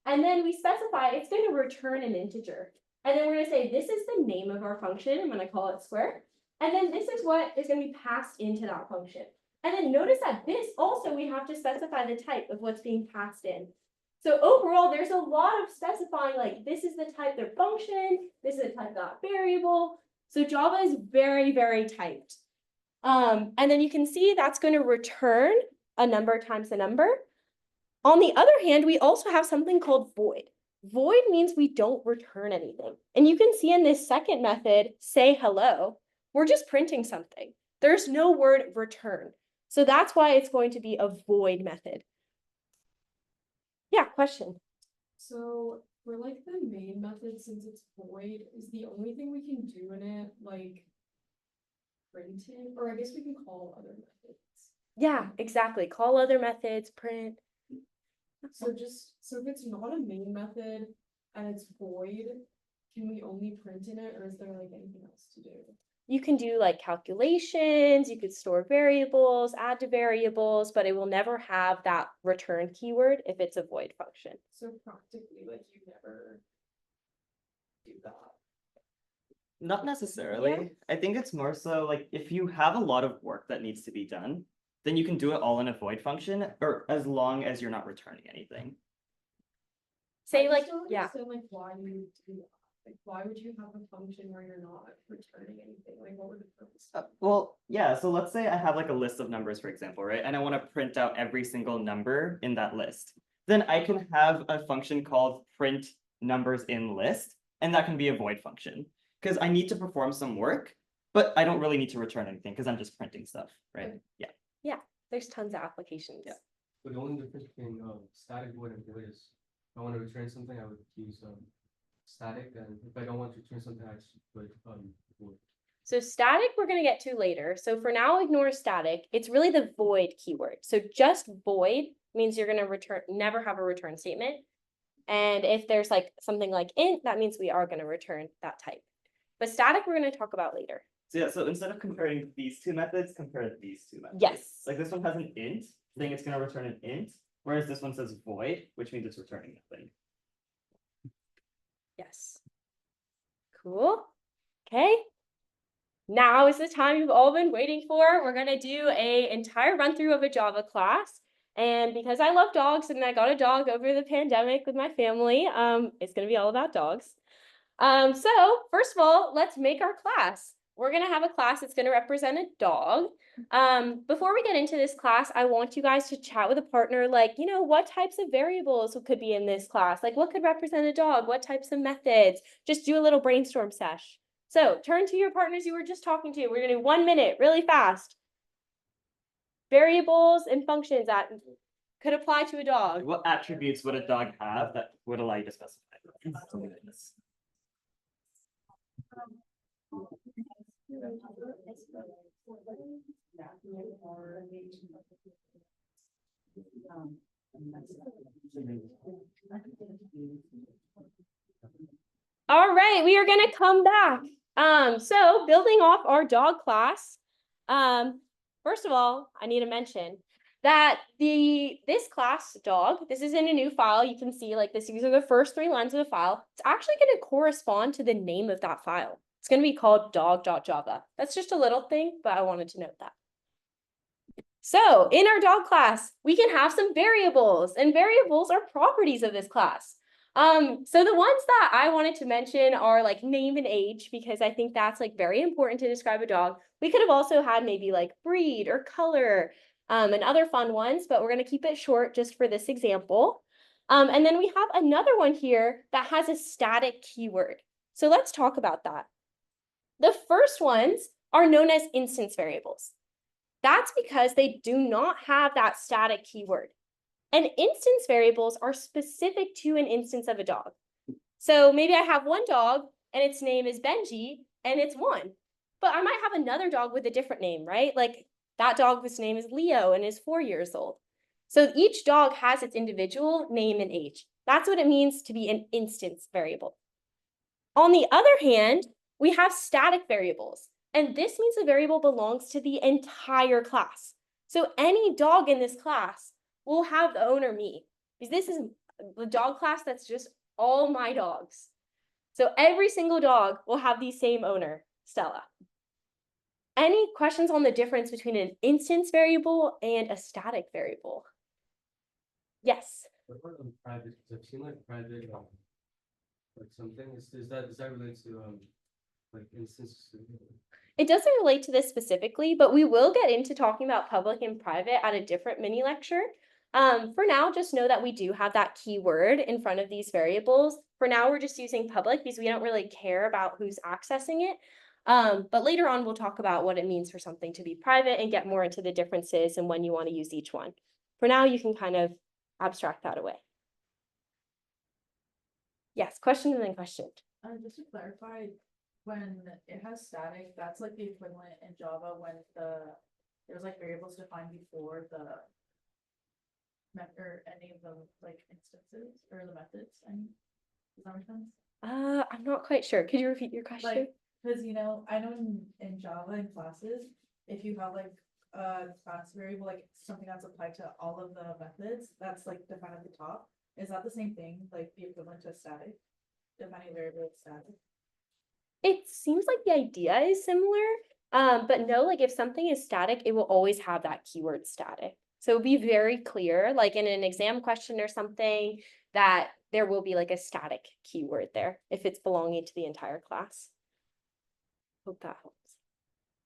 and then we specify it's going to return an integer. And then we're going to say, this is the name of our function. I'm going to call it square. And then this is what is going to be passed into that function. And then notice that this also, we have to specify the type of what's being passed in. So overall, there's a lot of specifying, like this is the type of function, this is the type of that variable. So Java is very, very typed. And then you can see that's going to return a number times a number. On the other hand, we also have something called void. Void means we don't return anything. And you can see in this second method, say hello, we're just printing something. There's no word return. So that's why it's going to be a void method. Yeah, question. So for like the main method, since it's void, is the only thing we can do in it like printing, or I guess we can call other methods. Yeah, exactly. Call other methods, print. So if it's not a main method and it's void, can we only print in it, or is there like anything else to do? You can do like calculations, you could store variables, add to variables, but it will never have that return keyword if it's a void function. So practically, like you never do that. Not necessarily. I think it's more so like if you have a lot of work that needs to be done, then you can do it all in a void function, or as long as you're not returning anything. Say I like, just don't yeah. understand, like why you would do that. Like why would you have a function where you're not returning anything? Like what would the purpose? Well, yeah, so let's say I have like a list of numbers, for example, right? And I want to print out every single number in that list. Then I can have a function called print numbers in list, and that can be a void function. Because I need to perform some work, but I don't really need to return anything because I'm just printing stuff, right? Yeah. Yeah, there's tons of applications. Yeah. But the only difference between static void and void is if I want to return something, I would use static, and if I don't want to return something, I just would void. So static we're going to get to later. So for now, ignore static. It's really the void keyword. So just void means you're going to return, never have a return statement. And if there's like something like int, that means we are going to return that type. But static we're going to talk about later. So yeah, so instead of comparing these two methods, compare these two methods. Yes. Like this one has an int, saying it's going to return an int, whereas this one says void, which means it's returning nothing. Yes. Cool. Okay. Now is the time you've all been waiting for. We're going to do an entire run through of a Java class. And because I love dogs and I got a dog over the pandemic with my family, it's going to be all about dogs. So first of all, let's make our class. We're going to have a class that's going to represent a dog. Before we get into this class, I want you guys to chat with a partner, like, you know, what types of variables could be in this class? Like what could represent a dog? What types of methods? Just do a little brainstorm sesh. So turn to your partners you were just talking to. We're going to do 1 minute, really fast. Variables and functions that could apply to a dog. What attributes would a dog have that would allow you to specify? All right, we are going to come back. So building off our dog class, first of all, I need to mention that this class dog, this is in a new file. You can see like these are the first 3 lines of the file. It's actually going to correspond to the name of that file. It's going to be called dog.java. That's just a little thing, but I wanted to note that. So in our dog class, we can have some variables, and variables are properties of this class. So the ones that I wanted to mention are like name and age, because I think that's like very important to describe a dog. We could have also had maybe like breed or color, and other fun ones, but we're gonna keep it short just for this example. And then we have another one here that has a static keyword. So let's talk about that. The first ones are known as instance variables. That's because they do not have that static keyword. And instance variables are specific to an instance of a dog. So maybe I have one dog and its name is Benji and it's one, but I might have another dog with a different name, right? Like that dog's name is Leo and is 4 years old. So each dog has its individual name and age. That's what it means to be an instance variable. On the other hand, we have static variables, and this means the variable belongs to the entire class. So any dog in this class will have the owner me, because this is the dog class that's just all my dogs. So every single dog will have the same owner, Stella. Any questions on the difference between an instance variable and a static variable? Yes. What about on private, 'cause I've seen like private, like something, is that related to, like instances? It doesn't relate to this specifically, but we will get into talking about public and private at a different mini lecture. For now, just know that we do have that keyword in front of these variables. For now, we're just using public because we don't really care about who's accessing it. But later on, we'll talk about what it means for something to be private and get more into the differences and when you want to use each one. For now, you can kind of abstract that away. Yes, question and then question. Just to clarify, when it has static, that's like the equivalent in Java when there's like variables defined before the or any of the like instances or the methods. I mean, does that make sense? I'm not quite sure. Could you repeat your question? Like, because I know in Java in classes, if you have like a class variable, like something that's applied to all of the methods, that's like defined at the top. Is that the same thing, like the equivalent to static? Defining a variable as static? It seems like the idea is similar, but no, like if something is static, it will always have that keyword static. So be very clear, like in an exam question or something, that there will be like a static keyword there if it's belonging to the entire class. Hope that helps.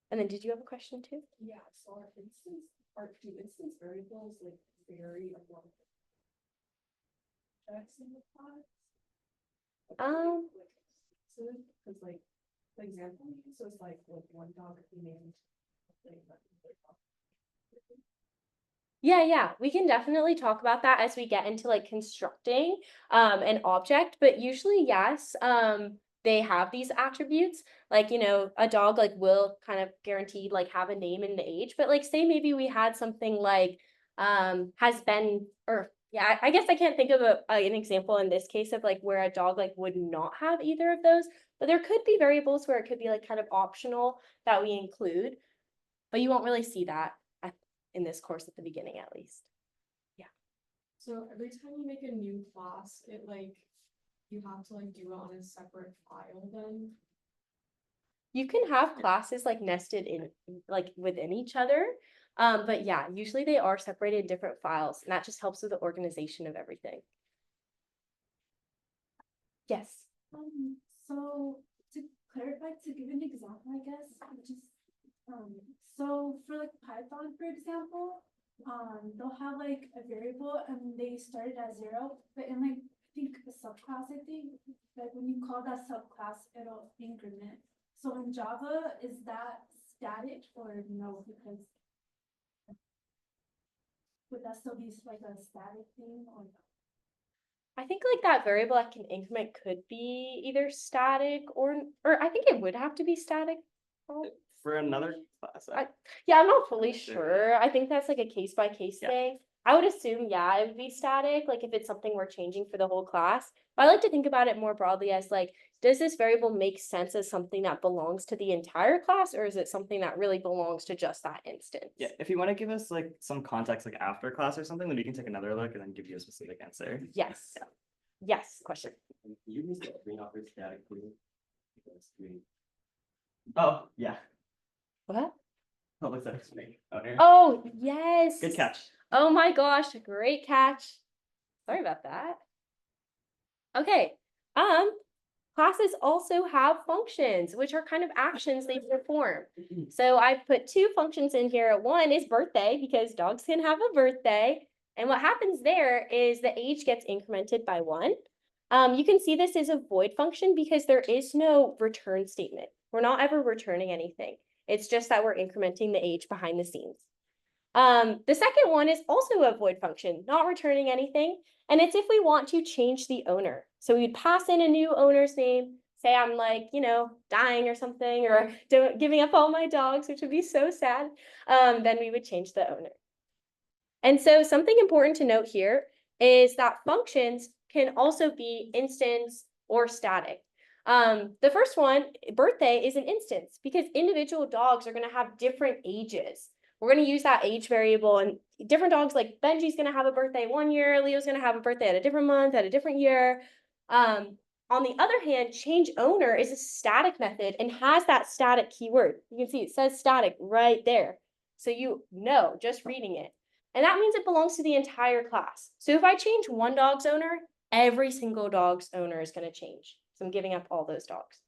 And then did you have a question too? Yeah, so do instance variables like vary among objects in the class? Cause like, for example, so it's like one dog could be named. Yeah, we can definitely talk about that as we get into like constructing an object, but usually yes, they have these attributes. Like, a dog like will kind of guaranteed like have a name and the age, but like say maybe we had something like has been, or yeah, I guess I can't think of an example in this case of like where a dog like would not have either of those, but there could be variables where it could be like kind of optional that we include, but you won't really see that in this course at the beginning at least. So every time you make a new class, you have to like do it on a separate file then? You can have classes like nested in like within each other. But yeah, usually they are separated in different files, and that just helps with the organization of everything. Yes. So to clarify, to give an example, I guess, so for like Python, for example, they'll have like a variable and they started at 0, but in like, I think a subclass, like when you call that subclass, it'll increment. So in Java, is that static or no? Because would that still be like a static thing or no? I think like that variable that can increment could be either static or I think it would have to be static. For another class. Yeah, I'm not fully sure. I think that's like a case by case Yeah. thing. I would assume, yeah, it would be static, like if it's something we're changing for the whole class. But I like to think about it more broadly as like, does this variable make sense as something that belongs to the entire class, or is it something that really belongs to just that instance? Yeah, if you want to give us like some context like after class or something, then we can take another look and then give you a specific answer. Yes. Yeah. Yes, question. You use the green operator statically. Because green. Oh, yeah. What? Public sector snake owner. Oh, yes. Good catch. Oh my gosh, great catch. Sorry about that. Okay, classes also have functions, which are kind of actions they perform. So I put two functions in here. One is birthday, because dogs can have a birthday. And what happens there is the age gets incremented by 1. You can see this is a void function because there is no return statement. We're not ever returning anything. It's just that we're incrementing the age behind the scenes. The second one is also a void function, not returning anything. And it's if we want to change the owner. So we'd pass in a new owner's name, say I'm like, dying or something, or giving up all my dogs, which would be so sad. Then we would change the owner. And so something important to note here is that functions can also be instance or static. The first one, birthday, is an instance because individual dogs are going to have different ages. We're going to use that age variable, and different dogs, like Benji's going to have a birthday one year, Leo's going to have a birthday at a different month, at a different year. On the other hand, change owner is a static method and has that static keyword. You can see it says static right there. So just reading it. And that means it belongs to the entire class. So if I change one dog's owner, every single dog's owner is going to change. So I'm giving up all those dogs.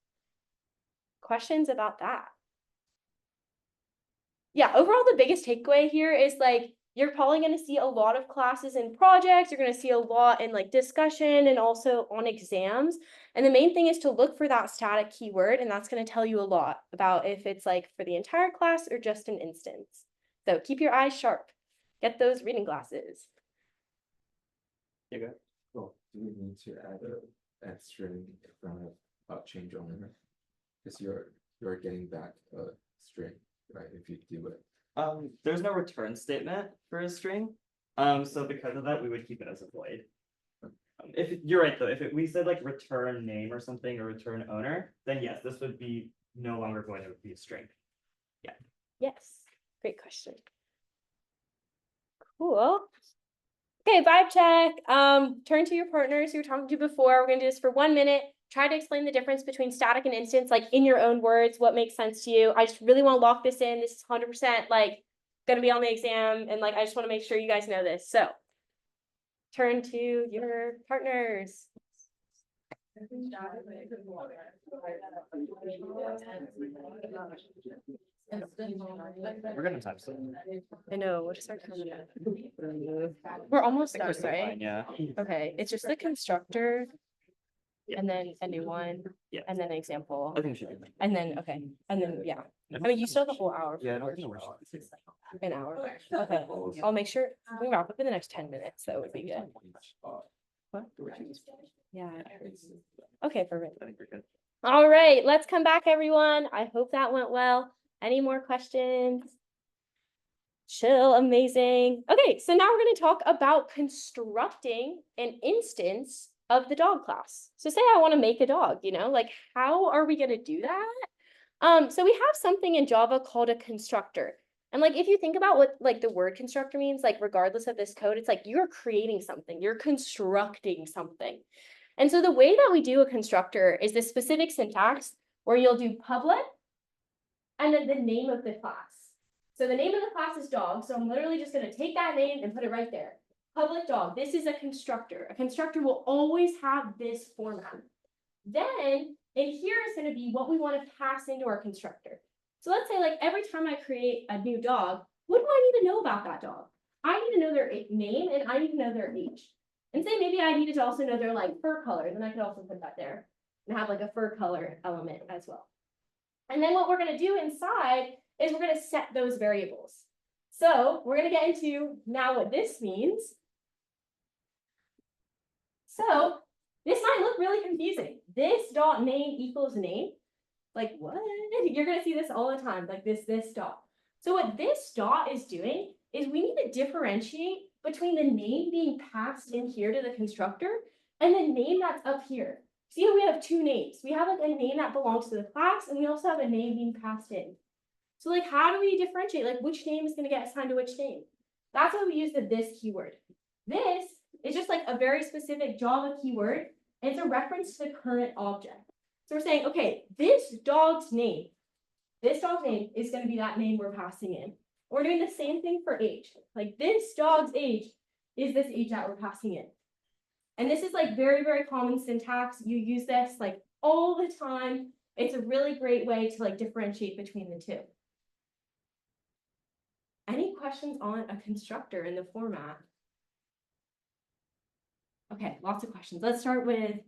Questions about that? Yeah, overall, the biggest takeaway here is like, you're probably going to see a lot of classes and projects. You're going to see a lot in like discussion and also on exams. And the main thing is to look for that static keyword. And that's going to tell you a lot about if it's like for the entire class or just an instance. So keep your eyes sharp. Get those reading glasses. You go. Well, do we need to add string in front of change owner? Because you're getting back a string, right? If you do it. There's no return statement for a string. So because of that, we would keep it as a void. If you're right though, if we said like return name or something or return owner, then yes, this would be no longer void, it would be a string. Yeah. Yes, great question. Cool. Okay, vibe check. Turn to your partners you were talking to before. We're gonna do this for 1 minute. Try to explain the difference between static and instance, like in your own words, what makes sense to you. I just really want to lock this in. This is 100% like gonna be on the exam, and like I just want to make sure you guys know this. So turn to your partners. We're gonna time so. I know, we'll just start coming up. We're almost done, right? Yeah. Okay, it's just the constructor. Yeah. And then a new one. Yeah. And then an example. I think it should be. And then, okay, and then, yeah. I mean, you still have a whole hour. Yeah, I don't think we're. An hour. Okay, I'll make sure we wrap up in the next 10 minutes. That would be good. What? Yeah. Okay, perfect. I think we're good. All right, let's come back, everyone. I hope that went well. Any more questions? Chill, amazing. Okay, so now we're going to talk about constructing an instance of the dog class. So say I want to make a dog, like how are we going to do that? So we have something in Java called a constructor. And like if you think about what like the word constructor means, like regardless of this code, it's like you're creating something, you're constructing something. And so the way that we do a constructor is this specific syntax where you'll do public and then the name of the class. So the name of the class is dog. So I'm literally just going to take that name and put it right there. Public dog. This is a constructor. A constructor will always have this format. Then in here is going to be what we want to pass into our constructor. So let's say like every time I create a new dog, what do I need to know about that dog? I need to know their name and I need to know their age. And say maybe I needed to also know their like fur color, then I could also put that there and have like a fur color element as well. And then what we're going to do inside is we're going to set those variables. So we're going to get into now what this means. So this might look really confusing. This dot name equals name. Like what? You're going to see this all the time, like this dot. So what this dot is doing is we need to differentiate between the name being passed in here to the constructor and the name that's up here. See how we have two names. We have like a name that belongs to the class and we also have a name being passed in. So like how do we differentiate like which name is going to get assigned to which name? That's why we use the this keyword. This is just like a very specific Java keyword and it's a reference to the current object. So we're saying, okay, this dog's name is going to be that name we're passing in. We're doing the same thing for age. Like this dog's age is this age that we're passing in. And this is like very, very common syntax. You use this like all the time. It's a really great way to like differentiate between the two. Any questions on a constructor in the format? Okay, lots of questions. Let's start with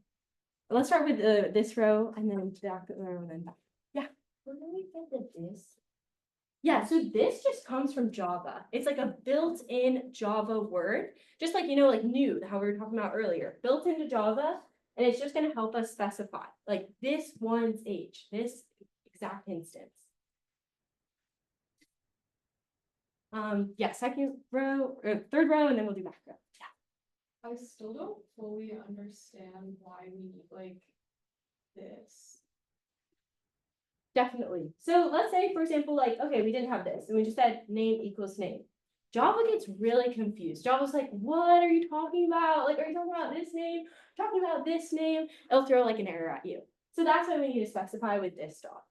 this row and then back row and then back. Yeah. Where do we get the this? Yeah, so this just comes from Java. It's like a built-in Java word, just like, like new, how we were talking about earlier, built into Java, and it's just gonna help us specify, like this one's age, this exact instance. Yeah, second row, or third row, and then we'll do back row. Yeah. I still don't fully understand why we need like this. Definitely. So let's say, for example, like, okay, we didn't have this, and we just said name equals name. Java gets really confused. Java's like, what are you talking about? Like, are you talking about this name? Talking about this name? It'll throw like an error at you. So that's why we need to specify with this dot.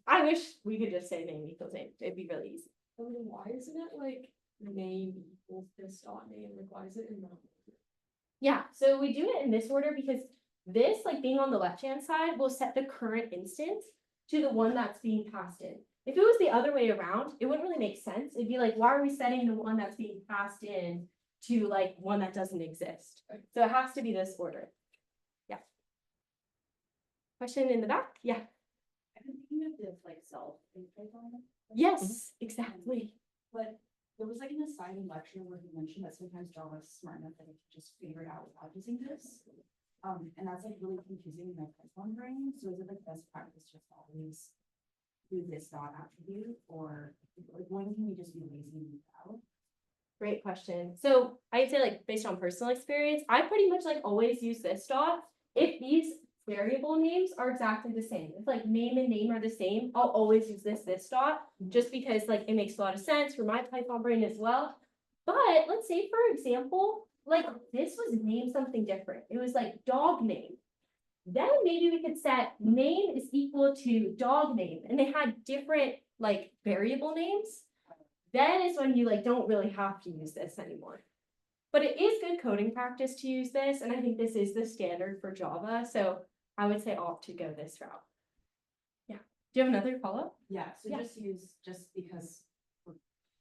I wish we could just say name equals name. It'd be really easy. I mean, why isn't it like name equals this dot name? Like, why is it in that order? Yeah, so we do it in this order because this, like being on the left-hand side, will set the current instance to the one that's being passed in. If it was the other way around, it wouldn't really make sense. It'd be like, why are we setting the one that's being passed in to like one that doesn't exist? So it has to be this order. Yeah. Question in the back? Yeah. I've been thinking of this like self in Python, Yes, exactly. but there was like an assigned lecture where he mentioned that sometimes Java is smart enough that it can just figure it out without using this. And that's like really confusing in my Python brain. So is it like best practice just always do this dot attribute, or like when can we just be lazy and leave it out? Great question. So I'd say like based on personal experience, I pretty much like always use this dot. If these variable names are exactly the same, if like name and name are the same, I'll always use this dot just because like it makes a lot of sense for my Python brain as well. But let's say, for example, like this was named something different. It was like dog name. Then maybe we could set name is equal to dog name, and they had different like variable names. Then is when you like don't really have to use this anymore. But it is good coding practice to use this, and I think this is the standard for Java. So I would say opt to go this route. Yeah. Do you have another follow-up? Yeah, so Yeah. just because we're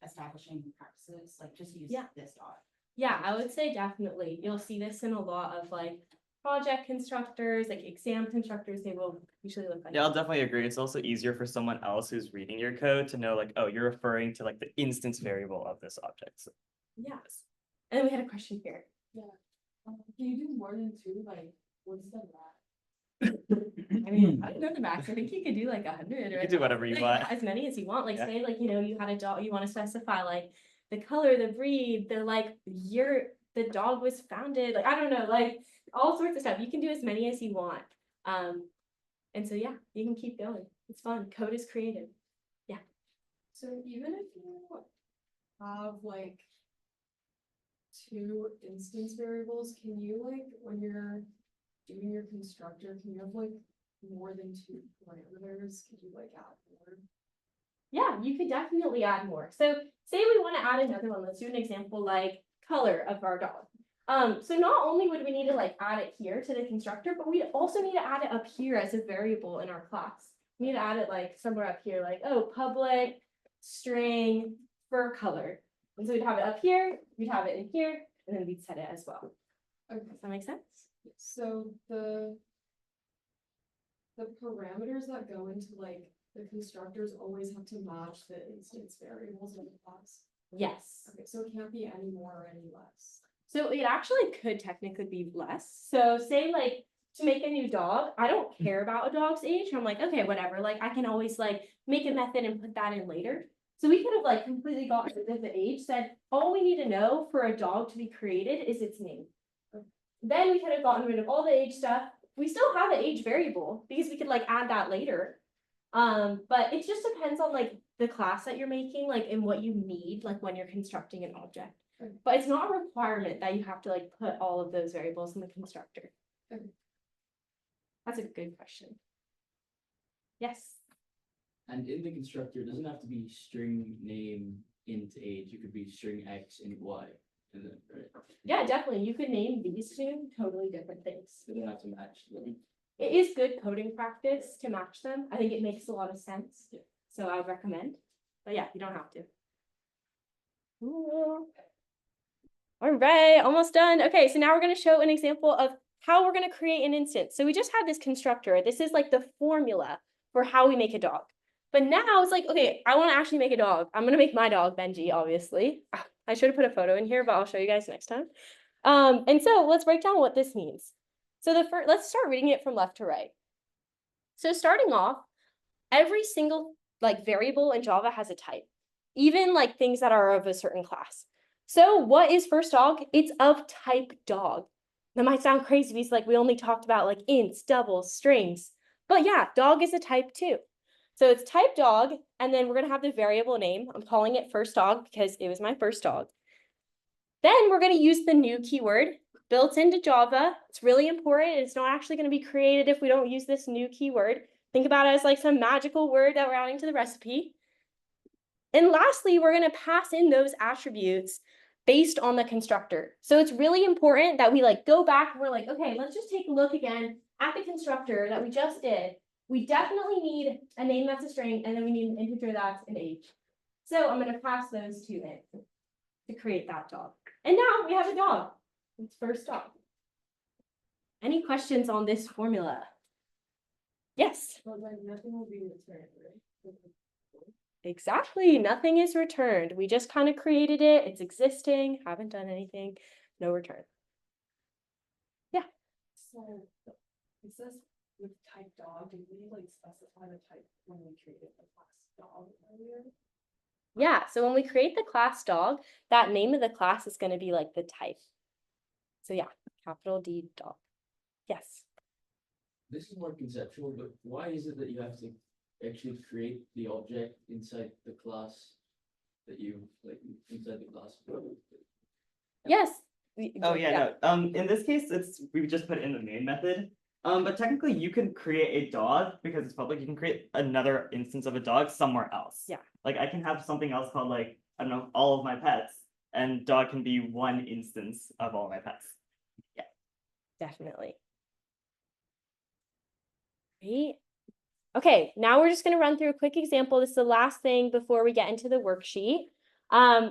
establishing practices, like just use Yeah. this dot. Yeah, I would say definitely. You'll see this in a lot of like project constructors, like exam constructors, they will usually look like. Yeah, I'll definitely agree. It's also easier for someone else who's reading your code to know like, oh, you're referring to like the instance variable of this object. So, Yes. And then we had a question here. Can you do more than two? Like, what's the max? I mean, I don't know the max. I think you could do like 100 You or can do whatever you want. as many as you want. Like Yeah. say like, you had a dog, you want to specify like the color, the breed, the dog was founded. Like, I don't know, like all sorts of stuff. You can do as many as you want. And so, yeah, you can keep going. It's fun. Code is creative. So even if you have like two instance variables, can you like, when you're doing your constructor, can you have like more than two parameters? Could you like add more? Yeah, you could definitely add more. So say we want to add another one. Let's do an example like color of our dog. So not only would we need to like add it here to the constructor, but we also need to add it up here as a variable in our class. We need to add it like somewhere up here, like, oh, public string for color. And so we'd have it up here, we'd have it in here, and then we'd set it as well. Okay, Does that make sense? so the parameters that go into like the constructors always have to match the instance variables in the class. Yes. Okay, so it can't be any more or any less. So it actually could technically be less. So say like to make a new dog, I don't care about a dog's age. I'm like, okay, whatever. Like I can always like make a method and put that in later. So we could have like completely gotten rid of the age, said all we need to know for a dog to be created is its name. Then we could have gotten rid of all the age stuff. We still have an age variable because we could like add that later. But it just depends on like the class that you're making, like and what you need, like when you're constructing an object. Okay. But it's not a requirement that you have to like put all of those variables in the constructor. Okay. That's a good question. Yes. And in the constructor, it doesn't have to be string name int age, it could be string x int y. is it, right? Yeah, definitely. You could name these two totally different things. You don't have to match them. It is good coding practice to match them. I think it makes a lot of sense. So I would recommend. But yeah, you don't have to. Ooh. All right, almost done. Okay, so now we're going to show an example of how we're going to create an instance. So we just had this constructor. This is like the formula for how we make a dog. But now it's like, okay, I want to actually make a dog. I'm going to make my dog, Benji, obviously. I should have put a photo in here, but I'll show you guys next time. And so let's break down what this means. So let's start reading it from left to right. So starting off, every single like variable in Java has a type, even like things that are of a certain class. So what is first dog? It's of type dog. That might sound crazy because like we only talked about like ints, doubles, strings. But yeah, dog is a type too. So it's type dog, and then we're gonna have the variable name. I'm calling it first dog because it was my first dog. Then we're gonna use the new keyword built into Java. It's really important. It's not actually gonna be created if we don't use this new keyword. Think about it as like some magical word that we're adding to the recipe. And lastly, we're going to pass in those attributes based on the constructor. So it's really important that we like go back and we're like, okay, let's just take a look again at the constructor that we just did. We definitely need a name that's a string, and then we need an integer that's an age. So I'm going to pass those two in to create that dog. And now we have a dog. It's first dog. Any questions on this formula? Yes. But like nothing will be returned, right? Exactly. Nothing is returned. We just kind of created it. It's existing. Haven't done anything. No return. Yeah. So it says with type dog, did we like specify the type when we created the class dog earlier? Yeah. So when we create the class dog, that name of the class is going to be like the type. So yeah, capital D dog. Yes. This is more conceptual, but why is it that you have to actually create the object inside the class that you like inside the class? Yes. Oh yeah, no. In this case, we just put it in the main method. But technically you can create a dog because it's public. You can create another instance of a dog somewhere else. Yeah. Like I can have something else called like, I don't know, all of my pets, and dog can be one instance of all my pets. Yeah, definitely. Great. Okay, now we're just going to run through a quick example. This is the last thing before we get into the worksheet.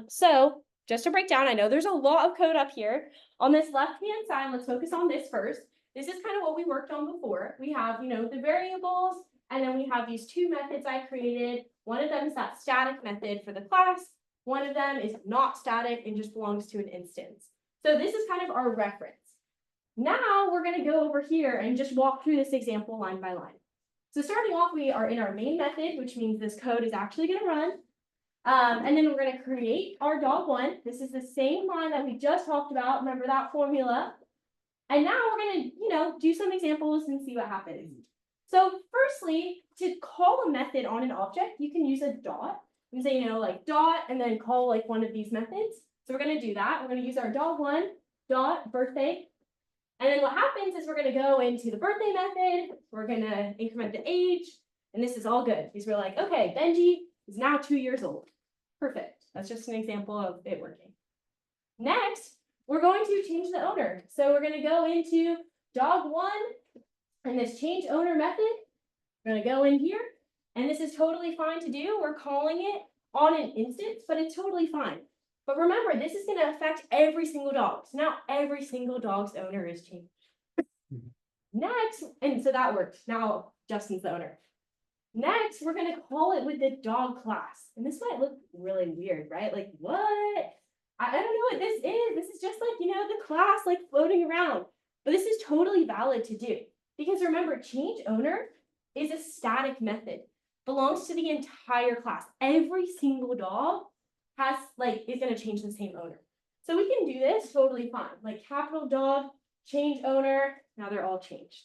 So just to break down, I know there's a lot of code up here. On this left-hand side, let's focus on this first. This is kind of what we worked on before. We have, the variables, and then we have these two methods I created. One of them is that static method for the class. One of them is not static and just belongs to an instance. So this is kind of our reference. Now we're going to go over here and just walk through this example line by line. So starting off, we are in our main method, which means this code is actually going to run. And then we're going to create our dog one. This is the same line that we just talked about. Remember that formula. And now we're going to, do some examples and see what happens. So firstly, to call a method on an object, you can use a dot. You can say, like dot, and then call like one of these methods. So we're going to do that. We're going to use our dog one dot birthday. And then what happens is we're going to go into the birthday method. We're going to increment the age. And this is all good because we're like, okay, Benji is now 2 years old. Perfect. That's just an example of it working. Next, we're going to change the owner. So we're going to go into dog one and this change owner method. We're going to go in here. And this is totally fine to do. We're calling it on an instance, but it's totally fine. But remember, this is going to affect every single dog. So now every single dog's owner is changed. Next, and so that works. Now Justin's the owner. Next, we're going to call it with the dog class. And this might look really weird, right? Like, what? I don't know what this is. This is just like, the class like floating around. But this is totally valid to do. Because remember, change owner is a static method. Belongs to the entire class. Every single dog is going to change the same owner. So we can do this totally fine. Like capital dog, change owner, now they're all changed.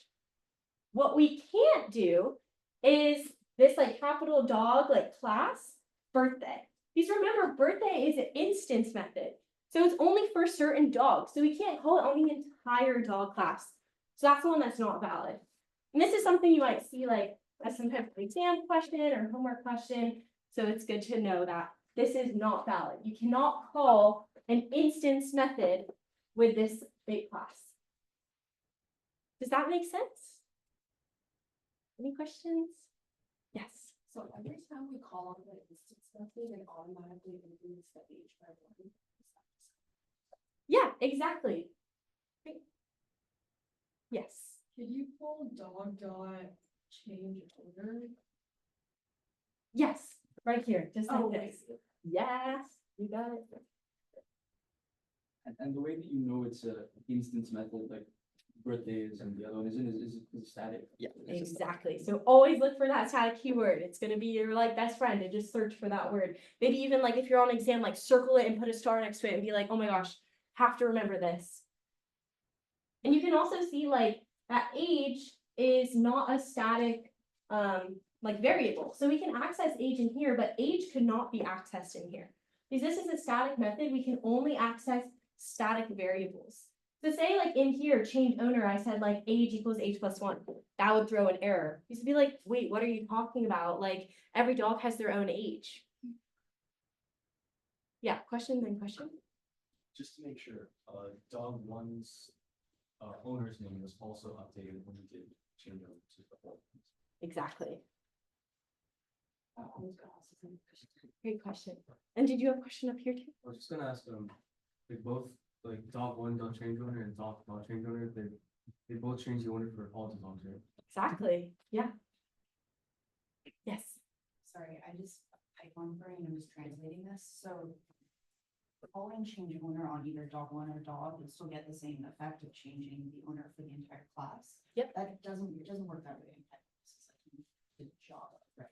What we can't do is this like capital dog, like class, birthday. Because remember, birthday is an instance method. So it's only for certain dogs. So we can't call it on the entire dog class. So that's the one that's not valid. And this is something you might see like as some type of exam question or homework question. So it's good to know that this is not valid. You cannot call an instance method with this big class. Does that make sense? Any questions? Yes. So every time we call on the instance method, it automatically includes the age by one. Yeah, exactly. Yes. Could you pull dot change owner? Yes, right here, just like Oh, this. Yes, you got it. And the way that you know it's a instance method, like birthdays and the other one isn't, is static. Yeah. it's just- Exactly. So always look for that static keyword. It's gonna be your like best friend and just search for that word. Maybe even like if you're on exam, like circle it and put a star next to it and be like, oh my gosh, have to remember this. And you can also see like that age is not a static like variable. So we can access age in here, but age could not be accessed in here. Because this is a static method, we can only access static variables. So say like in here, change owner, I said like age equals age plus 1. That would throw an error. You would be like, wait, what are you talking about? Like every dog has their own age. Yeah, question, then question. Just to make sure, dog one's owner's name was also updated when you did change over to the whole. Exactly. Great question. And did you have a question up here too? I was just gonna ask, like both, like dog one dot change owner and dog dot change owner, they both change the owner for all the dogs, right? Exactly. Yeah. Yes. Sorry, I just, Python brain, I was translating this, so. Calling change owner on either dog one or dog would still get the same effect of changing the owner for the entire class. Yep. That it doesn't work that way in Python. This is like in Java, right?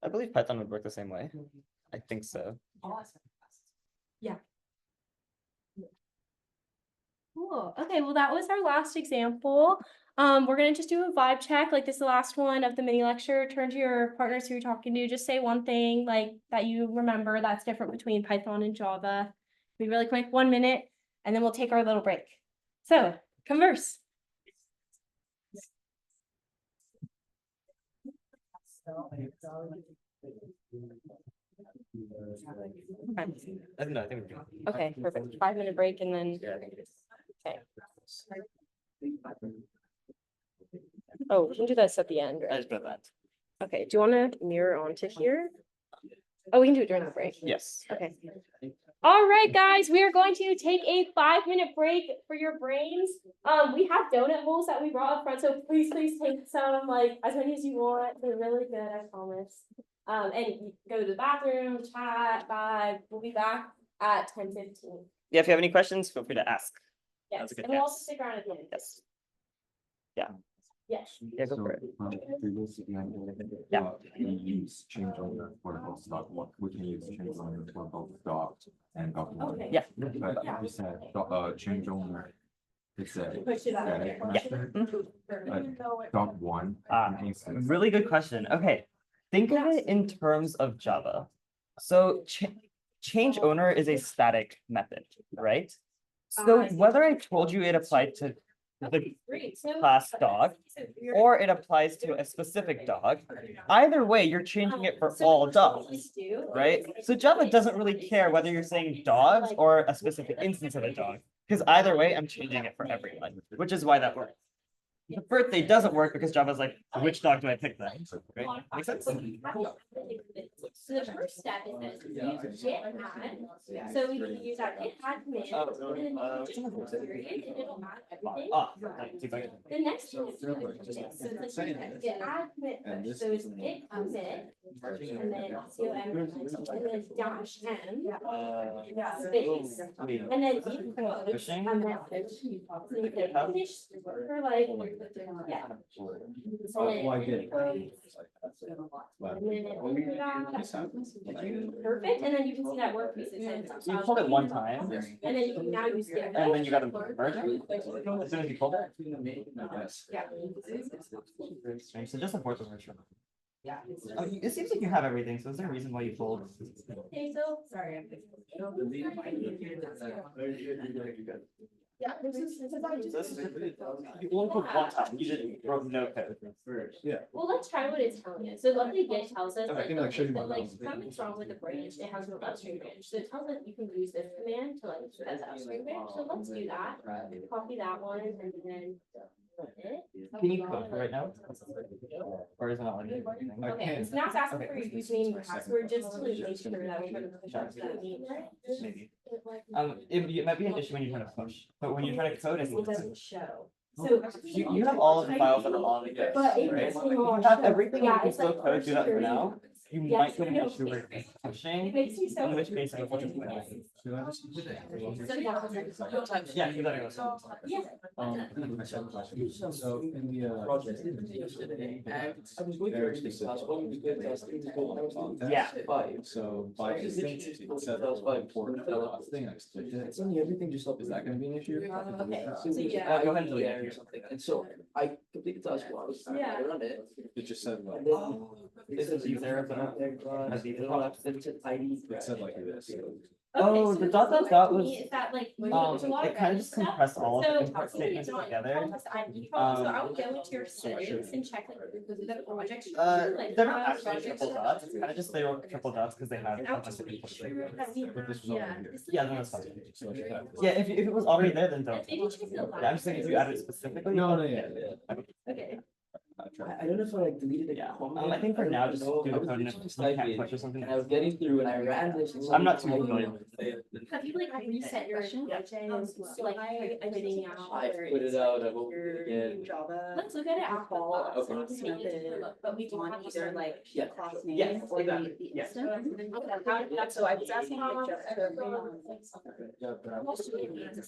I believe Python would work the same way. I think so. All aspect of classes. Cool. Okay, well, that was our last example. We're gonna just do a vibe check, like this is the last one of the mini lecture. Turn to your partners who you're talking to, just say one thing like that you remember that's different between Python and Java. Be really quick, 1 minute, and then we'll take our little break. So, converse. No, I think we can. Okay, perfect. 5-minute break and then, okay. Oh, we can do this at the end, I right? just put that. Okay, do you wanna mirror onto here? Oh, we can do it during the break. Yes. Okay. All right, guys, we are going to take a 5-minute break for your brains. We have donut holes that we brought up front, so please take some, like as many as you want. They're really good, I promise. And you go to the bathroom, chat, bye. We'll be back at 10:15. Yeah, if you have any questions, feel free to ask. Yes, That's a good and we'll also guess. stick around at the end. Yes. Yes. Yeah, go for it. Previous example, Yeah. we use change owner for both dog one, we can use change owner for both dog and dog one. Okay. Yeah. But we said, change owner, it's a Push it out static there. method, dog one. Ah, an instance. Really good question. Okay, think of it in terms of Java. So change owner is a static method, right? So whether I told you it applied to the Great. So class dog, or it applies to a specific dog, either way, you're changing it for all dogs, right? So Java doesn't really care whether you're saying dogs or a specific instance of a dog, because either way, I'm changing it for everyone, which is why that works. The birthday doesn't work because Java's like, which dog do I pick then? Right? Make sense? So the first step is that you use git add. So we can use our git add command and then you just period and it'll add everything. Ah, The next thing is commit. So it's like git add commit first. So it's git commit and then and then dash m space and then equals Pushing. a message. So you can finish for like yeah. Why did it? And then perfect, and then you can see that work piece. So you pulled it one time, And then you can now use it. and then you gotta merge it as soon as you pulled it. Yeah. So just a fourth of merge. Oh, it seems like you have everything, so is there a reason why you pulled? Okay, so, sorry. Yeah. This is, you only put one time, you just wrote no code. Well, let's try what it's telling us. So what they get tells us Okay, like, can you, like, show me that, my like, mouse? something's wrong with the branch, it has no upstream branch. So it tells us you can use this command to like set the upstream branch. So let's do that. Copy that one and then. Can you code for right now? Or is it not letting you? I Okay, can. it's not asking for your username and password, just to make sure that we're gonna push out to that mean. Maybe. It might be an issue when you're trying to push, but when you're trying to code, It doesn't show. So. you have all of the files that are on the disk, But it right? doesn't If you all have show. everything, and Yeah, you can it's still like code, do that for security. now. You Yes, might get an no, issue where it's It pushing, makes me so. in which case I would. Should I just? So, yeah. Yeah, do that anyway. Yeah. So in the Project yesterday, and I was going through this class, what was good, I was thinking about Yeah. five. So by instinct, it said That was by important thing, I just clicked it. It's only everything just up. Is that gonna be an issue? Okay. So yeah. Go ahead and delete it. or something, and so I completed task one, Yeah. I run it. It just said like, And then. This is user, but not- Has the it said ID. it said like this. Oh, Okay, the so dot dot what's dot weird to was, me is that, like, there's a lot it kind of random just stuff. compressed all of the So, import it's statements not together. telling us ID files, so I would go into your sure. settings and check like the project. like, They're not project actually triple structure. dots, it's kind of just they wrote triple dots because they have And a I bunch was of make import sure statements. that we But this was have- already here. Yeah, then that's fine. So I should have this. Yeah, if it was already there, then don't. Maybe check the Yeah, I'm last just saying if one. you added it specifically. No, no, yeah. Okay. I don't know if I like deleted the Yeah, comment. I think for don't now, just know. do I the was code and if literally you just can't typing, push or something. And I was getting through and I ran this. and I'm not too I- familiar Have you like reset your project, like putting out? I or put it it's out, like I opened it your- again. Java. Let's look at it after default class. Okay. and see if it's gonna look, But we do On have to either start like Yeah. class Yes, name or exactly. the Yes. instance. So I was asking like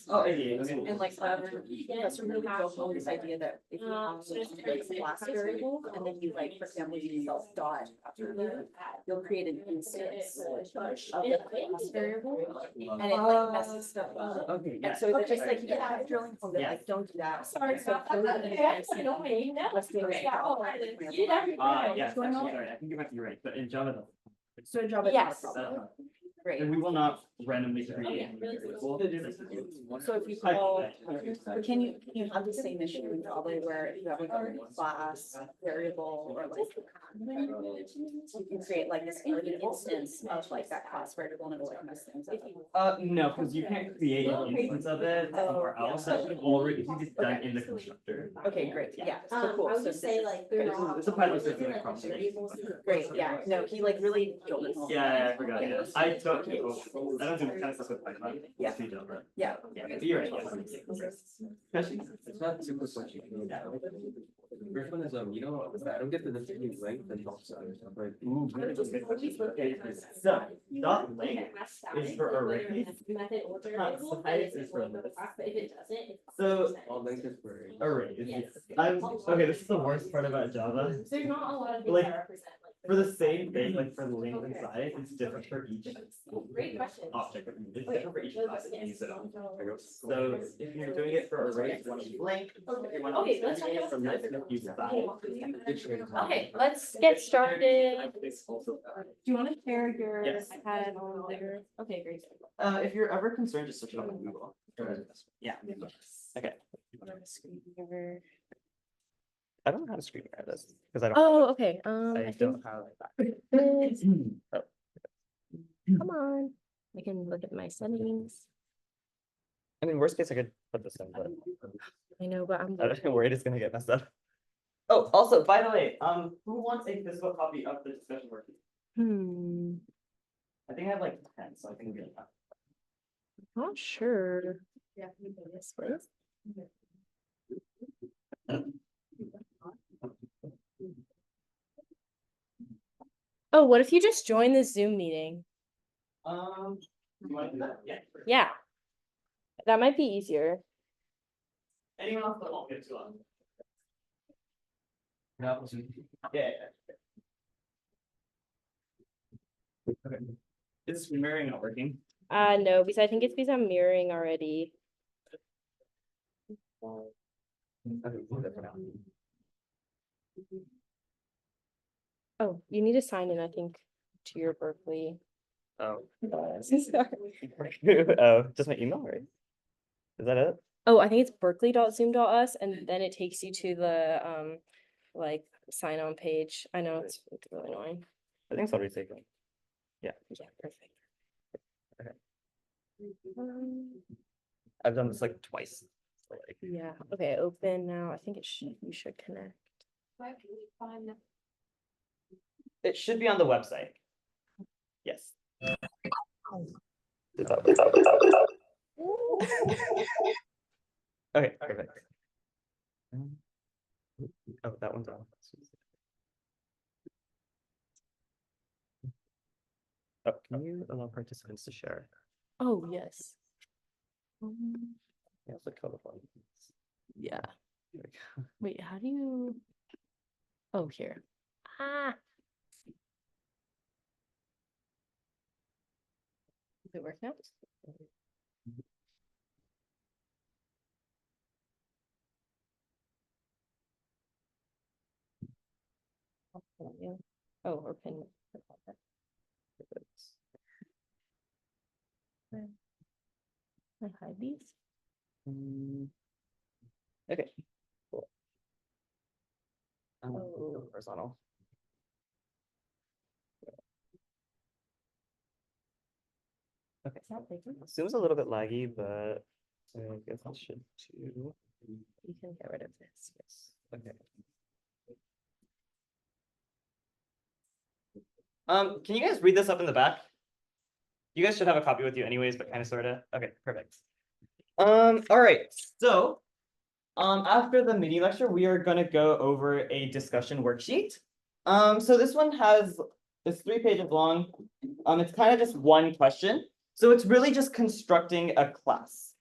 Oh, ADA, okay. and like that's a really helpful this idea that if you have a class variable and then you like, for example, you self dot after you'll create an instance of the class variable and it like messes stuff up. Okay, And so it's just like you get out of drilling code that like don't do that. Sorry So about those are that. the Yeah, types I of- don't mean that. Let's do it. Yeah, oh, you never know. yes, going actually, on? sorry, I think you might be right, but in Java, though. So in Java, it's Yes. not a problem. And Great. we will not randomly create. So if you call, can you have the same issue in Java where if you have like a class variable or like. You can create like this early instance of like that class variable and it'll like mess things up. No, because you can't create an instance of it somewhere else, that should already be done in the constructor. Okay, great, yeah, so I cool. would So just this say is like. great. It's a pilot system, like, problem. Great, yeah, no, he like really. drilled it home. Yeah, I forgot, yeah. I don't do kind of stuff with Python. Yeah. See Java. Yeah. Yeah, but you're right, yes. Questions? It's not super question. First one is, you know, I don't get the difference length and also, like, Ooh, good. Okay, so, dot length is for arrays. Method order. Not label, size, and it's for like the class, But if it doesn't, it's. So- all length is for. Arrays, Yes. yes. Okay, this is the worst part about Java. There's not a lot of things Like, that represent like. For the same thing, like for the length and size, it's different for each Great question. object. It's different for each class that you use it on. So if you're doing it for arrays, you want to use length. If you want Okay, to let's use it from this, use size. Okay, let's get started. Do you wanna share your Yes. iPad on there? Okay, great. If you're ever concerned, just search it up on Google. Yeah. Okay. I don't know how to screen grab this because I don't. Oh, okay, I don't have. Oh. Come on, I can look at my settings. I mean, worst case, I could put this in, but I know, but I'm. I'm worried it's gonna get messed up. Oh, also, by the way, who wants a physical copy of the discussion worksheet? I think I have like 10, so I think we're gonna. Not sure. Yeah. This place. Oh, what if you just join the Zoom meeting? You want to do that? Yeah. Yeah. That might be easier. Anyone else that won't get too long? No. Yeah. Okay. Is this mirroring not working? No, because I think it's because I'm mirroring already. Okay, we'll do that for now. Oh, you need to sign in, I think, to your Berkeley. Oh. Sorry. Oh, just my email, right? Is that it? Oh, I think it's berkeley.zoom.us and then it takes you to the like sign on page. I know it's really annoying. I think it's already taken. Yeah, Yeah, perfect. Okay. Um, I've done this like twice. So, like, yeah, okay, open now. I think you should connect. Where can we find that? it should be on the website. Yes. Okay, perfect. Oh, that one's on. Oh, can you allow participants to share? Oh, yes. Yeah, it's the code one. Yeah. There we go. Wait, how do you? Oh, here. Ah. Does it work now? Yeah. Oh, or pin. I hide these. Okay. Cool. Oh. Horizontal. Okay. Is that bigger? Seems a little bit laggy, but I guess I should too. You can get rid of this. Yes. Okay. Can you guys read this up in the back? You guys should have a copy with you anyways, but kind of sorta. Okay, perfect. All right. So, after the mini lecture, we are gonna go over a discussion worksheet. So this one is 3 pages long. It's kind of just one question. So it's really just constructing a class.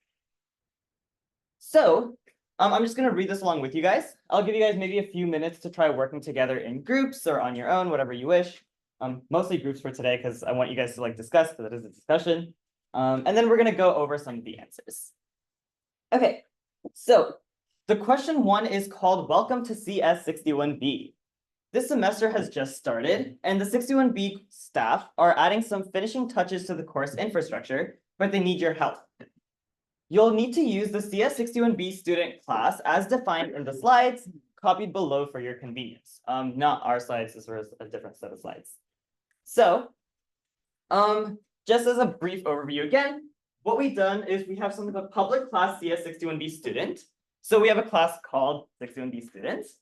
So, I'm just gonna read this along with you guys. I'll give you guys maybe a few minutes to try working together in groups or on your own, whatever you wish. Mostly groups for today because I want you guys to like discuss because it is a discussion. And then we're gonna go over some of the answers. Okay, so the question 1 is called Welcome to CS61B. This semester has just started, and the 61B staff are adding some finishing touches to the course infrastructure, but they need your help. You'll need to use the CS61B student class as defined in the slides, copied below for your convenience. Not our slides, this was a different set of slides. So, just as a brief overview again, what we've done is we have something called public class CS61B student. So we have a class called 61B students,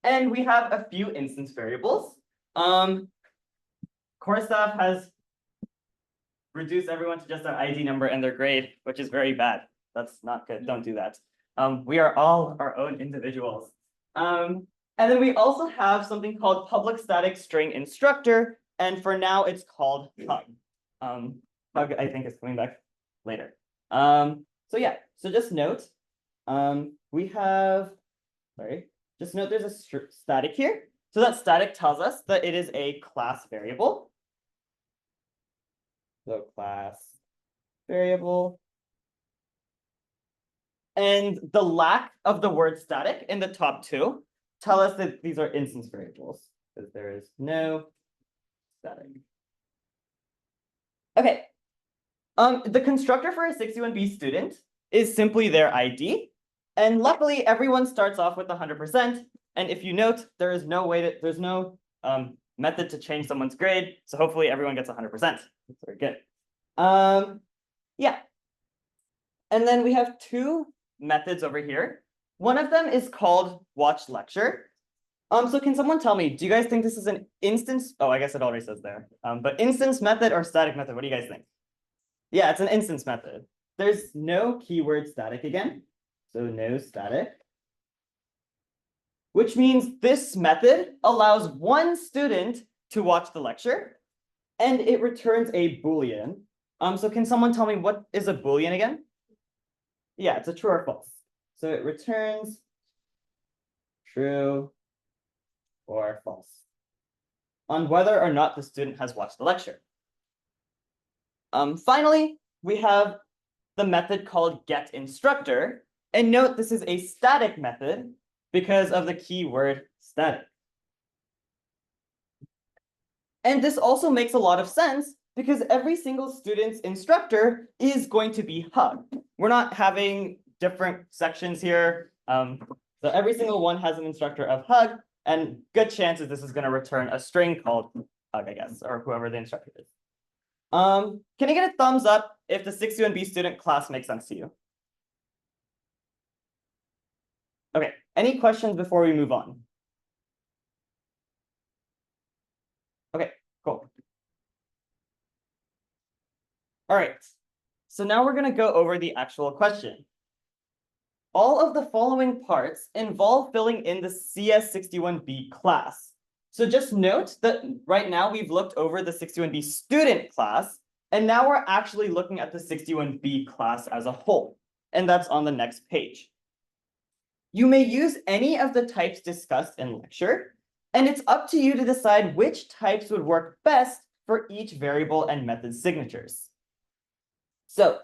and we have a few instance variables. Core staff has reduced everyone to just their ID number and their grade, which is very bad. That's not good. Don't do that. We are all our own individuals. And then we also have something called public static string instructor, and for now it's called Hug. Hug, I think, is coming back later. So yeah, so just note, we have, sorry, just note there's a static here. So that static tells us that it is a class variable. So class variable. And the lack of the word static in the top 2 tell us that these are instance variables, because there is no static. Okay. The constructor for a 61B student is simply their ID. And luckily, everyone starts off with 100%. And if you note, there's no method to change someone's grade. So hopefully everyone gets 100%. That's very good. Yeah. And then we have 2 methods over here. One of them is called watch lecture. So can someone tell me, do you guys think this is an instance? Oh, I guess it already says there. But instance method or static method, what do you guys think? Yeah, it's an instance method. There's no keyword static again. So no static. Which means this method allows one student to watch the lecture, and it returns a Boolean. So can someone tell me what is a Boolean again? Yeah, it's a true or false. So it returns true or false on whether or not the student has watched the lecture. Finally, we have the method called getInstructor. And note this is a static method because of the keyword static. And this also makes a lot of sense because every single student's instructor is going to be Hug. We're not having different sections here. So every single one has an instructor of hug, and good chances this is going to return a string called hug, I guess, or whoever the instructor is. Can I get a thumbs up if the 61B student class makes sense to you? Okay, any questions before we move on? Okay, cool. All right, so now we're going to go over the actual question. All of the following parts involve filling in the CS61B class. So just note that right now we've looked over the 61B student class, and now we're actually looking at the 61B class as a whole, and that's on the next page. You may use any of the types discussed in lecture, and it's up to you to decide which types would work best for each variable and method signatures. So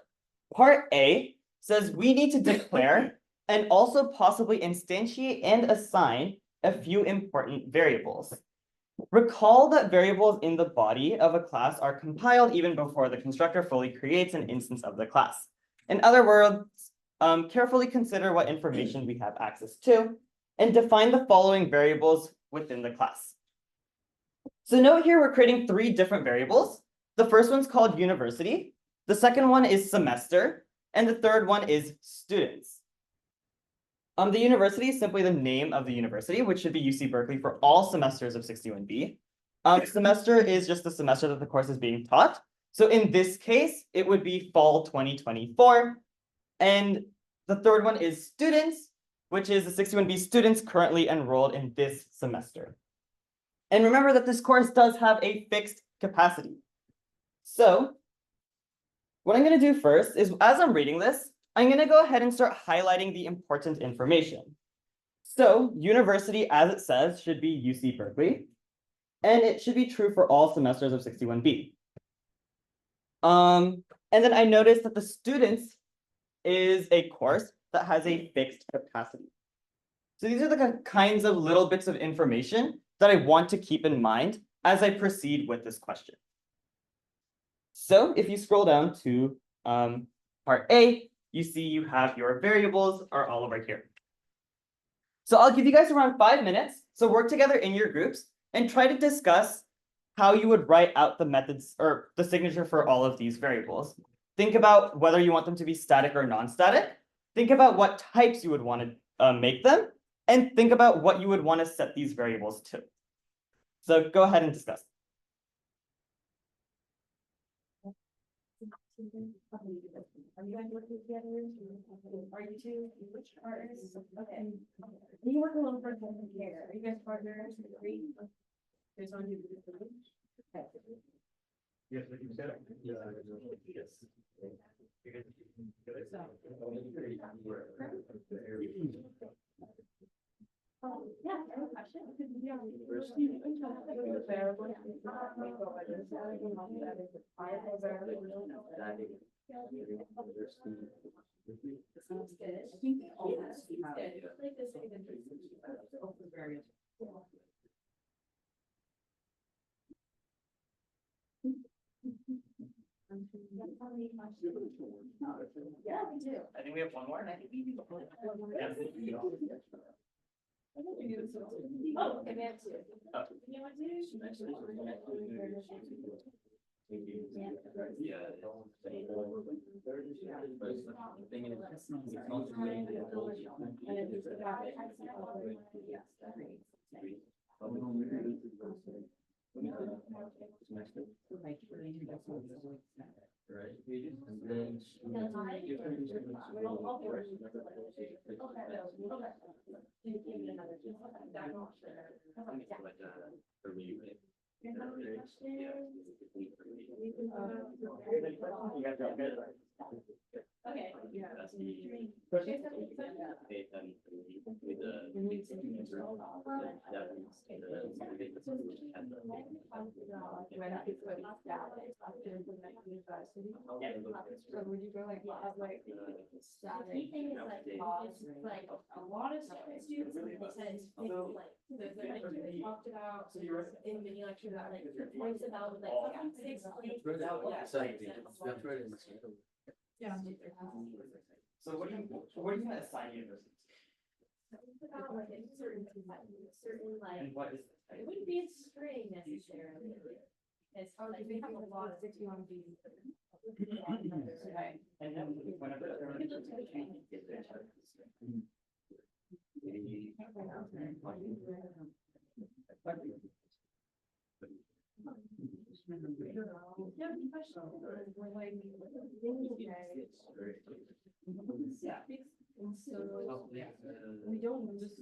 part A says we need to declare and also possibly instantiate and assign a few important variables. Recall that variables in the body of a class are compiled even before the constructor fully creates an instance of the class. In other words, carefully consider what information we have access to and define the following variables within the class. So note here we're creating 3 different variables. The first one's called university, the second one is semester, and the third one is students. The university is simply the name of the university, which should be UC Berkeley for all semesters of 61B. Semester is just the semester that the course is being taught. So in this case, it would be fall 2024. And the third one is students, which is the 61B students currently enrolled in this semester. And remember that this course does have a fixed capacity. So what I'm going to do first is, as I'm reading this, I'm going to go ahead and start highlighting the important information. So university, as it says, should be UC Berkeley, and it should be true for all semesters of 61B. And then I noticed that the students is a course that has a fixed capacity. So these are the kinds of little bits of information that I want to keep in mind as I proceed with this question. So if you scroll down to part A, you see you have your variables are all over here. So I'll give you guys around 5 minutes. So work together in your groups and try to discuss how you would write out the methods or the signature for all of these variables. Think about whether you want them to be static or non-static. Think about what types you would want to make them, and think about what you would want to set these variables to. So go ahead and discuss. Are you guys working together? Are you two? Which partners? Okay. You work alone for here. Are you guys partners? Agree? There's one who. Okay. Yes, you said it. Yeah. Yes. Yeah, I have a question. Sounds good. I think all that seems good. Like this. Yeah, we do. I think we have one more. Oh, okay, we have two. Oh. You want to? Okay. So would you go like, have like static? The thing is like a lot of students because We talked about in mini lecture that like the points about like six. Yeah. So what are you gonna assign universities? Certain like, And what is? it wouldn't be a string necessarily. It's Oh, like do we have a lot of 61B? And then whenever. Yeah. We don't just.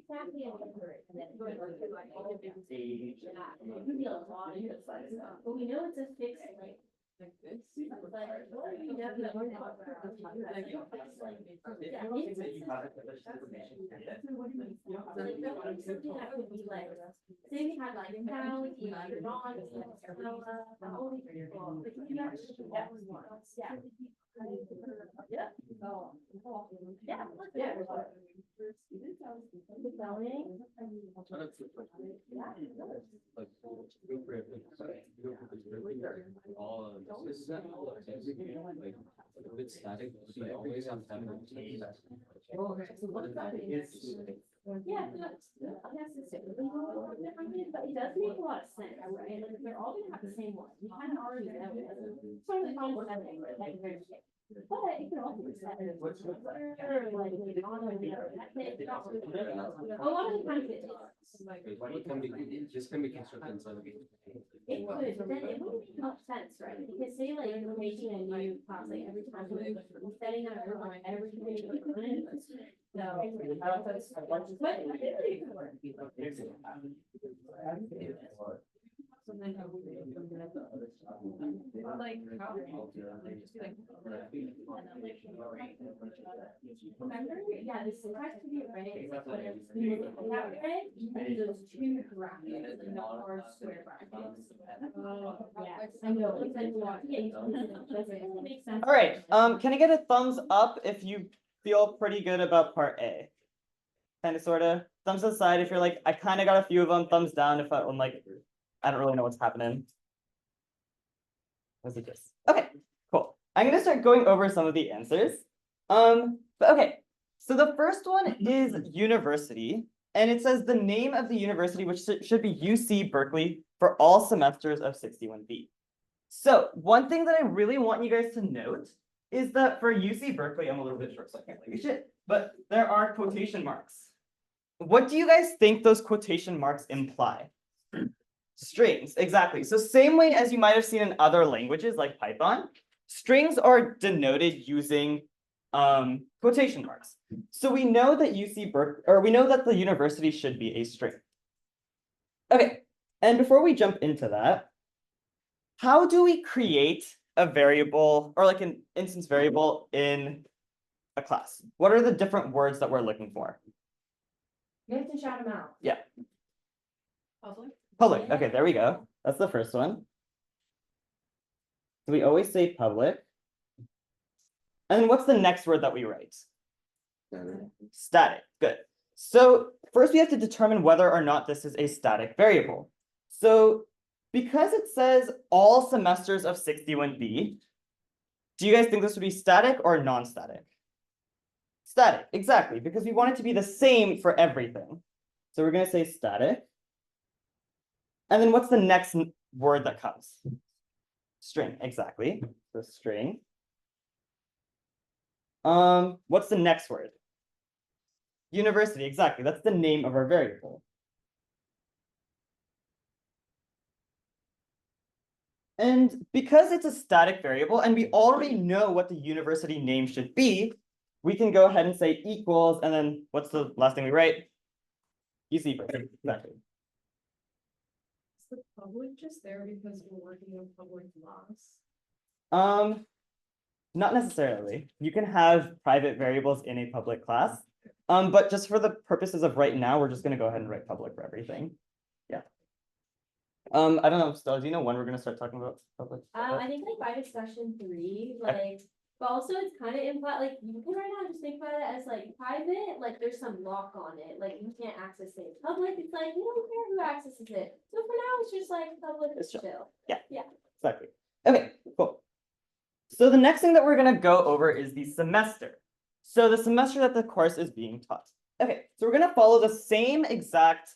Exactly, and then go to like all of them. Yeah, it could be a lot of different stuff, but we know it's a fixed like. Like this? Like, what do we know that we're not about? Like, yeah, it's something that would be like, say we had like county, Ron, all these people, but you actually do that one, yeah. Yeah. Yeah. Yeah. Spelling. If it's static, you always have time. So what is that? Yeah, no, it's not necessarily, but it does make a lot of sense, right? Like, they're all gonna have the same one. You kind of already know it. Sort of the concept of it, like, but it can also be set as or like maybe on or the other. A lot of the times it is. This can be constructed inside of it. It could, but then it wouldn't make much sense, right? Because say like you're making a new class, like every time you're setting up everything. So. But it really could work. Like, how? Remember, yeah, this has to be array, like whatever, that array, and those two brackets, and not our square brackets. Yeah, I know, it's like, it makes sense. All right, can I get a thumbs up if you feel pretty good about part A? Kind of, sort of, thumbs aside if you're like, I kind of got a few of them, thumbs down if I'm like, I don't really know what's happening. Was it just, okay, cool. I'm gonna start going over some of the answers. But okay, so the first one is university, and it says the name of the university, which should be UC Berkeley for all semesters of 61B. So one thing that I really want you guys to note is that for UC Berkeley, I'm a little bit short, so I can't reach it, but there are quotation marks. What do you guys think those quotation marks imply? Strings, exactly. So same way as you might have seen in other languages like Python, strings are denoted using quotation marks. So we know that UC Berkeley, or we know that the university should be a string. Okay, and before we jump into that, how do we create a variable or like an instance variable in a class? What are the different words that we're looking for? You have to shout them out. Yeah. Public? Public, okay, there we go. That's the first one. So we always say public. And then what's the next word that we write? Static, good. So first we have to determine whether or not this is a static variable. So because it says all semesters of 61B, do you guys think this would be static or non-static? Static, exactly, because we want it to be the same for everything. So we're going to say static. And then what's the next word that comes? String, exactly. So string. What's the next word? University, exactly. That's the name of our variable. And because it's a static variable and we already know what the university name should be, we can go ahead and say equals, and then what's the last thing we write? UC Berkeley, exactly. Is the public just there because we're working in public laws? Not necessarily. You can have private variables in a public class. But just for the purposes of right now, we're just gonna go ahead and write public for everything. Yeah. I don't know, Stella, do you know when we're gonna start talking about public? I think like by discussion 3, like, But also it's kind of implied, like, you can right now just think about it as like private, like there's some lock on it, like you can't access it. Public, it's like, you don't care who accesses it. So for now, it's just like public It's chill. chill. Exactly. Okay, cool. So the next thing that we're gonna go over is the semester. So the semester that the course is being taught. Okay, so we're gonna follow the same exact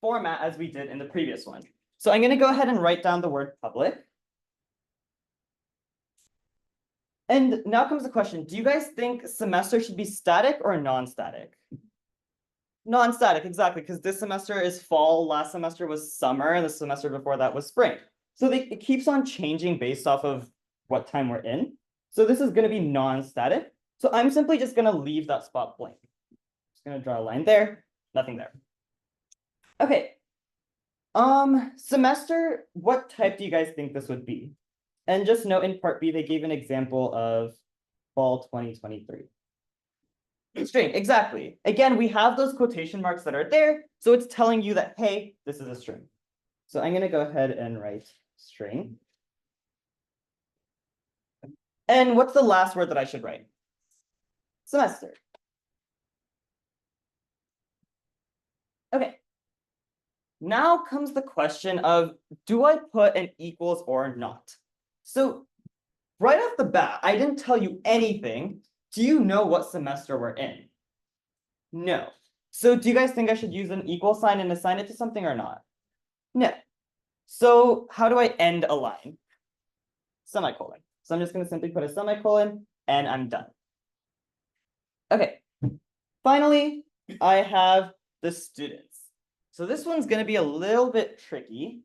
format as we did in the previous one. So I'm gonna go ahead and write down the word public. And now comes the question, do you guys think semester should be static or non-static? Non-static, exactly, because this semester is fall, last semester was summer, and the semester before that was spring. So it keeps on changing based off of what time we're in. So this is gonna be non-static. So I'm simply just gonna leave that spot blank. Just gonna draw a line there, nothing there. Okay. Semester, what type do you guys think this would be? And just note in part B, they gave an example of fall 2023. String, exactly. Again, we have those quotation marks that are there, so it's telling you that, hey, this is a string. So I'm gonna go ahead and write string. And what's the last word that I should write? Semester. Okay. Now comes the question of, do I put an equals or not? So right off the bat, I didn't tell you anything. Do you know what semester we're in? No. So do you guys think I should use an equal sign and assign it to something or not? No. So how do I end a line? Semicolon. So I'm just going to simply put a semicolon and I'm done. Okay. Finally, I have the students. So this one's going to be a little bit tricky,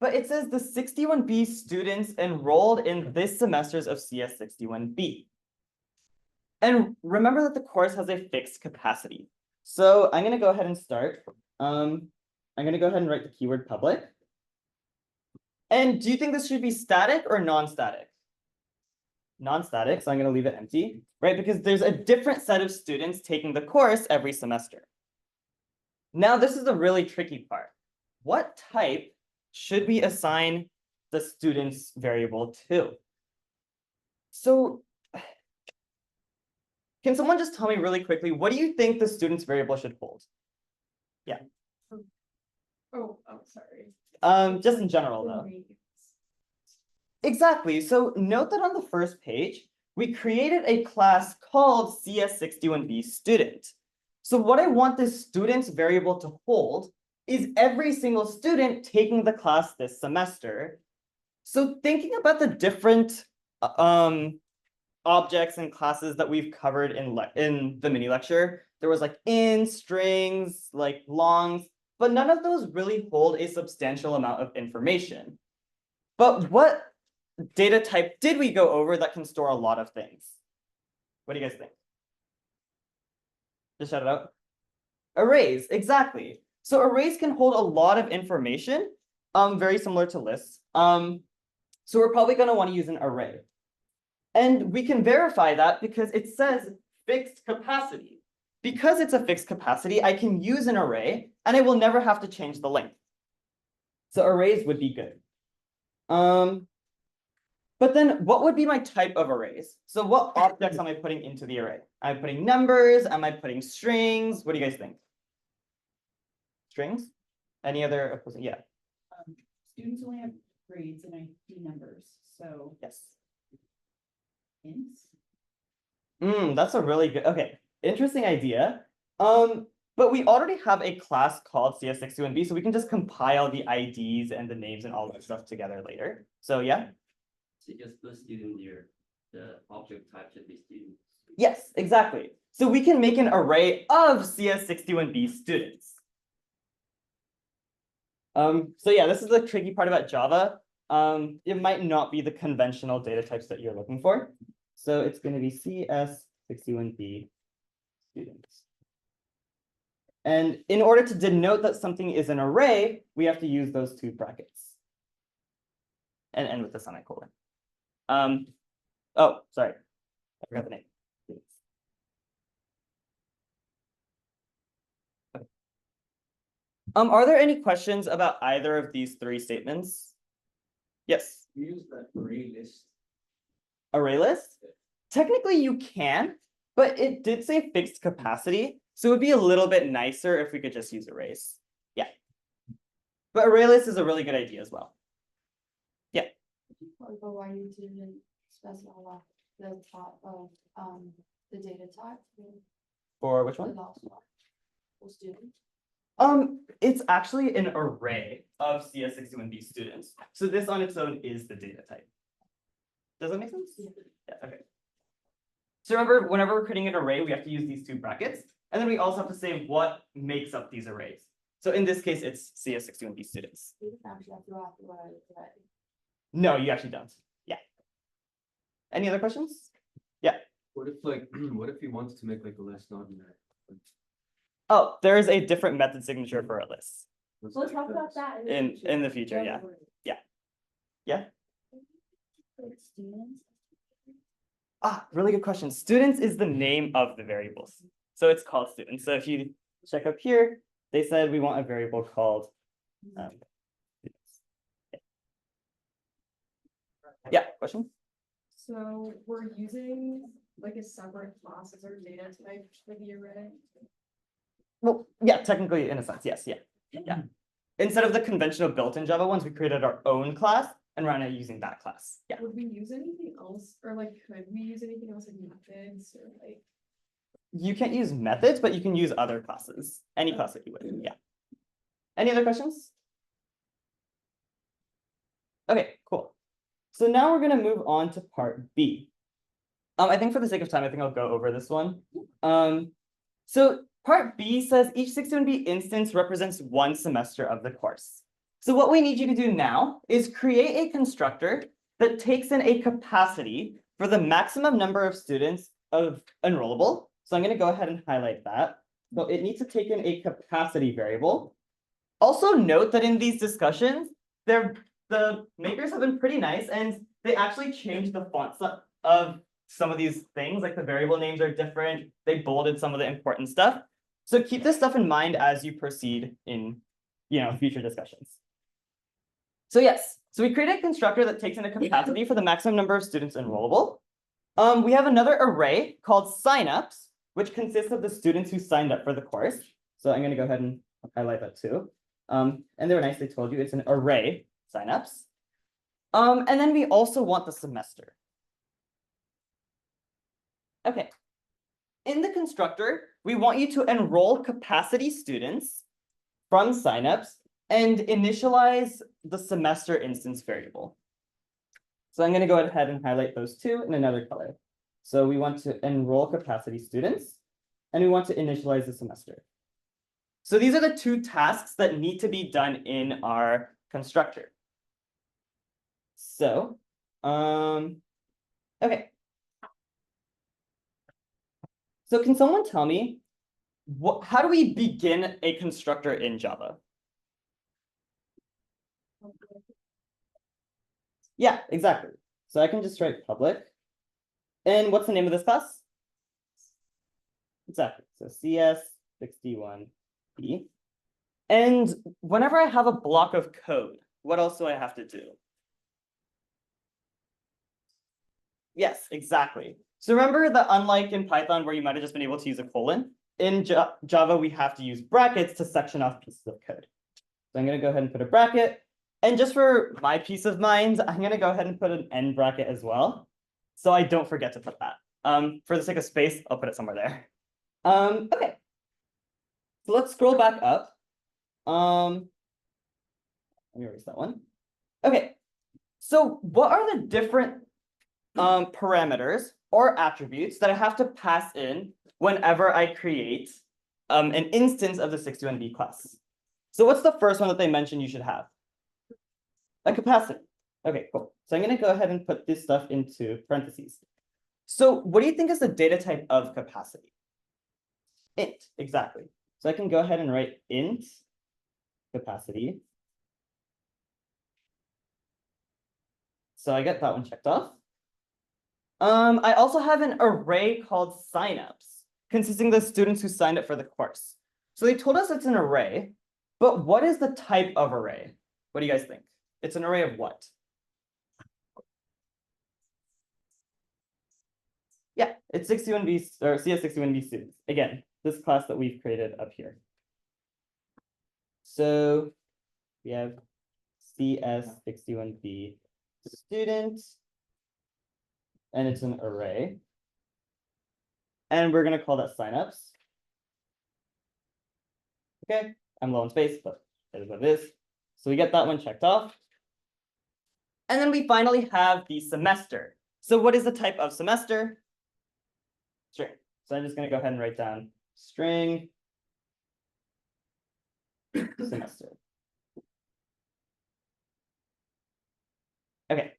but it says the 61B students enrolled in this semester's of CS61B. And remember that the course has a fixed capacity. So I'm going to go ahead and start. I'm going to go ahead and write the keyword public. And do you think this should be static or non-static? Non-static, so I'm going to leave it empty, right? Because there's a different set of students taking the course every semester. Now, this is a really tricky part. What type should we assign the students variable to? So can someone just tell me really quickly, what do you think the students variable should hold? Yeah. Oh, I'm sorry. Just in general though. Exactly. So note that on the first page, we created a class called CS61B student. So what I want this students variable to hold is every single student taking the class this semester. So thinking about the different objects and classes that we've covered in the mini lecture, there was like int, strings, like longs, but none of those really hold a substantial amount of information. But what data type did we go over that can store a lot of things? What do you guys think? Just shout it out. Arrays, exactly. So arrays can hold a lot of information, very similar to lists. So we're probably going to want to use an array. And we can verify that because it says fixed capacity. Because it's a fixed capacity, I can use an array and I will never have to change the length. So arrays would be good. But then what would be my type of arrays? So what objects am I putting into the array? Am I putting numbers? Am I putting strings? What do you guys think? Strings? Any other opposing? Yeah. Students only have grades and ID numbers, so Yes. hints. That's a really good, okay, interesting idea. But we already have a class called CS61B, so we can just compile the IDs and the names and all that stuff together later. So yeah. So just put student here, the object type should be student. Yes, exactly. So we can make an array of CS61B students. So yeah, this is the tricky part about Java. It might not be the conventional data types that you're looking for. So it's going to be CS61B students. And in order to denote that something is an array, we have to use those two brackets. And end with the semicolon. Oh, sorry. I forgot the name. Okay. Are there any questions about either of these three statements? Yes. Use that array list. Array list? technically you can, but it did say fixed capacity, so it would be a little bit nicer if we could just use arrays. Yeah. But array list is a really good idea as well. But why you didn't specify the top of, the data type? For which The one? last one. For students. It's actually an array of CS61B students. So this on its own is the data type. Does that make sense? Yeah, okay. So remember, whenever we're creating an array, we have to use these two brackets, and then we also have to say what makes up these arrays. So in this case, it's CS61B students. You don't actually have to ask what I read. No, you actually don't. Yeah. Any other questions? What if like, what if you wanted to make like a list non-numeric? Oh, there is a different method signature for a list We'll talk about that in the future, yeah. Yeah. Students. Ah, really good question. Students is the name of the variables. So it's called students. So if you check up here, they said we want a variable called students. Yeah, question? So we're using like a separate class as our data type for the array? Well, yeah, technically in a sense, yes, yeah. Instead of the conventional built-in Java ones, we created our own class and ran it using that class. Yeah. Would we use anything else, or like, could we use anything else like methods or like? You can't use methods, but you can use other classes, any class that you would, yeah. Any other questions? Okay, cool. So now we're gonna move on to part B. I think for the sake of time, I think I'll go over this one. So part B says each 61B instance represents one semester of the course. So what we need you to do now is create a constructor that takes in a capacity for the maximum number of students of enrollable. So I'm going to go ahead and highlight that. So it needs to take in a capacity variable. Also note that in these discussions, the makers have been pretty nice and they actually changed the fonts of some of these things, like the variable names are different. They bolded some of the important stuff. So keep this stuff in mind as you proceed in, future discussions. So yes, so we created a constructor that takes in a capacity for the maximum number of students enrollable. We have another array called signups, which consists of the students who signed up for the course. So I'm going to go ahead and highlight that too. And they were nice, they told you it's an array signups. And then we also want the semester. Okay. In the constructor, we want you to enroll capacity students from signups and initialize the semester instance variable. So I'm going to go ahead and highlight those two in another color. So we want to enroll capacity students and we want to initialize the semester. So these are the two tasks that need to be done in our constructor. So, okay. So can someone tell me, how do we begin a constructor in Java? Yeah, exactly. So I can just write public. And what's the name of this class? Exactly. So CS61B. And whenever I have a block of code, what else do I have to do? Yes, exactly. So remember that unlike in Python where you might have just been able to use a colon, in Java we have to use brackets to section off pieces of code. So I'm going to go ahead and put a bracket. And just for my peace of mind, I'm going to go ahead and put an end bracket as well. So I don't forget to put that. For the sake of space, I'll put it somewhere there. Okay. So let's scroll back up. Let me erase that one. Okay. So what are the different parameters or attributes that I have to pass in whenever I create an instance of the 61B class? So what's the first one that they mentioned you should have? A capacity. Okay, cool. So I'm going to go ahead and put this stuff into parentheses. So what do you think is the data type of capacity? Int, exactly. So I can go ahead and write int capacity. So I get that one checked off. I also have an array called signups, consisting of the students who signed up for the course. So they told us it's an array, but what is the type of array? What do you guys think? It's an array of what? Yeah, it's 61B or CS61B students. Again, this class that we've created up here. So we have CS61B students. And it's an array. And we're gonna call that signups. Okay, I'm low on space, but that is what it is. So we get that one checked off. And then we finally have the semester. So what is the type of semester? String. So I'm just gonna go ahead and write down string semester. Okay.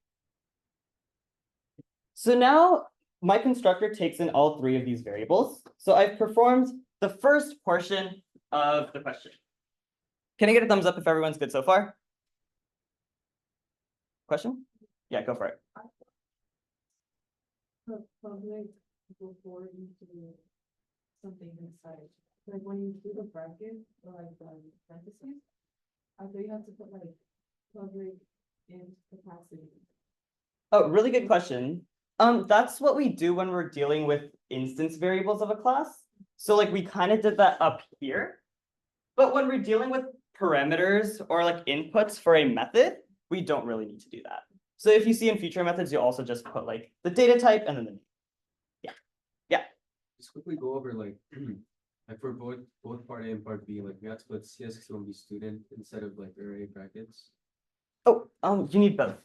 So now my constructor takes in all three of these variables. So I've performed the first portion of the question. Can I get a thumbs up if everyone's good so far? Question? Yeah, go for it. Public before you do something inside, like when you do the bracket or like the parentheses, I thought you have to put like public in capacity. Oh, really good question. That's what we do when we're dealing with instance variables of a class. So like we kind of did that up here. But when we're dealing with parameters or like inputs for a method, we don't really need to do that. So if you see in future methods, you also just put like the data type and then the name. Yeah. Just quickly go over like, like for both part A and part B, like we have to put CS61B student instead of like array brackets. Oh, you need both.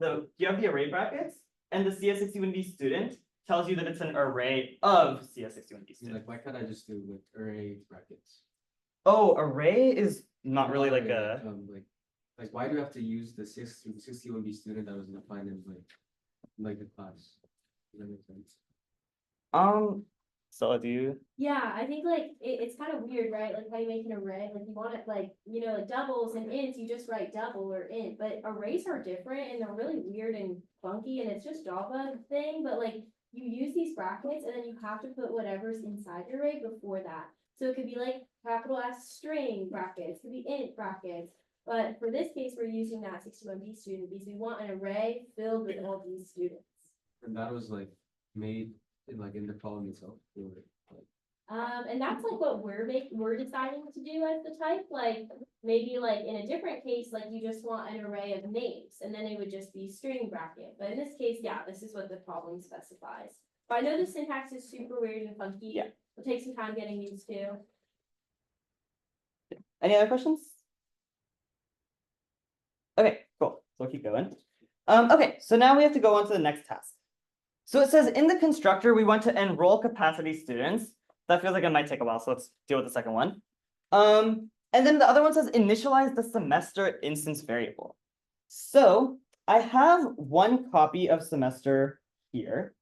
So you have the array brackets and the CS61B student tells you that it's an array of CS61B I mean, students. like, why can't I just do like array brackets? Oh, array is not really like a, Like, why do you have to use the 61B student that was defined in like the class? Does that make sense? so do you? Yeah, I think like it's kind of weird, right? Like how you make an array, like you want it like, you know, like doubles and ints, you just write double or int, but arrays are different and they're really weird and funky and it's just Java thing, but like you use these brackets and then you have to put whatever's inside the array before that. So it could be like capital S string brackets, it could be int brackets, but for this case, we're using that 61B student because we want an array filled with all these students. And that was like made in the column itself. And that's like what we're deciding to do as the type, like maybe like in a different case, like you just want an array of names and then it would just be string bracket. But in this case, yeah, this is what the problem specifies. But I know the syntax is super weird and funky. Yeah. It'll take some time getting used to. Any other questions? Okay, cool. So we'll keep going. Okay, so now we have to go on to the next task. So it says in the constructor, we want to enroll capacity students. That feels like it might take a while, so let's deal with the second one. And then the other one says initialize the semester instance variable. So I have one copy of semester here.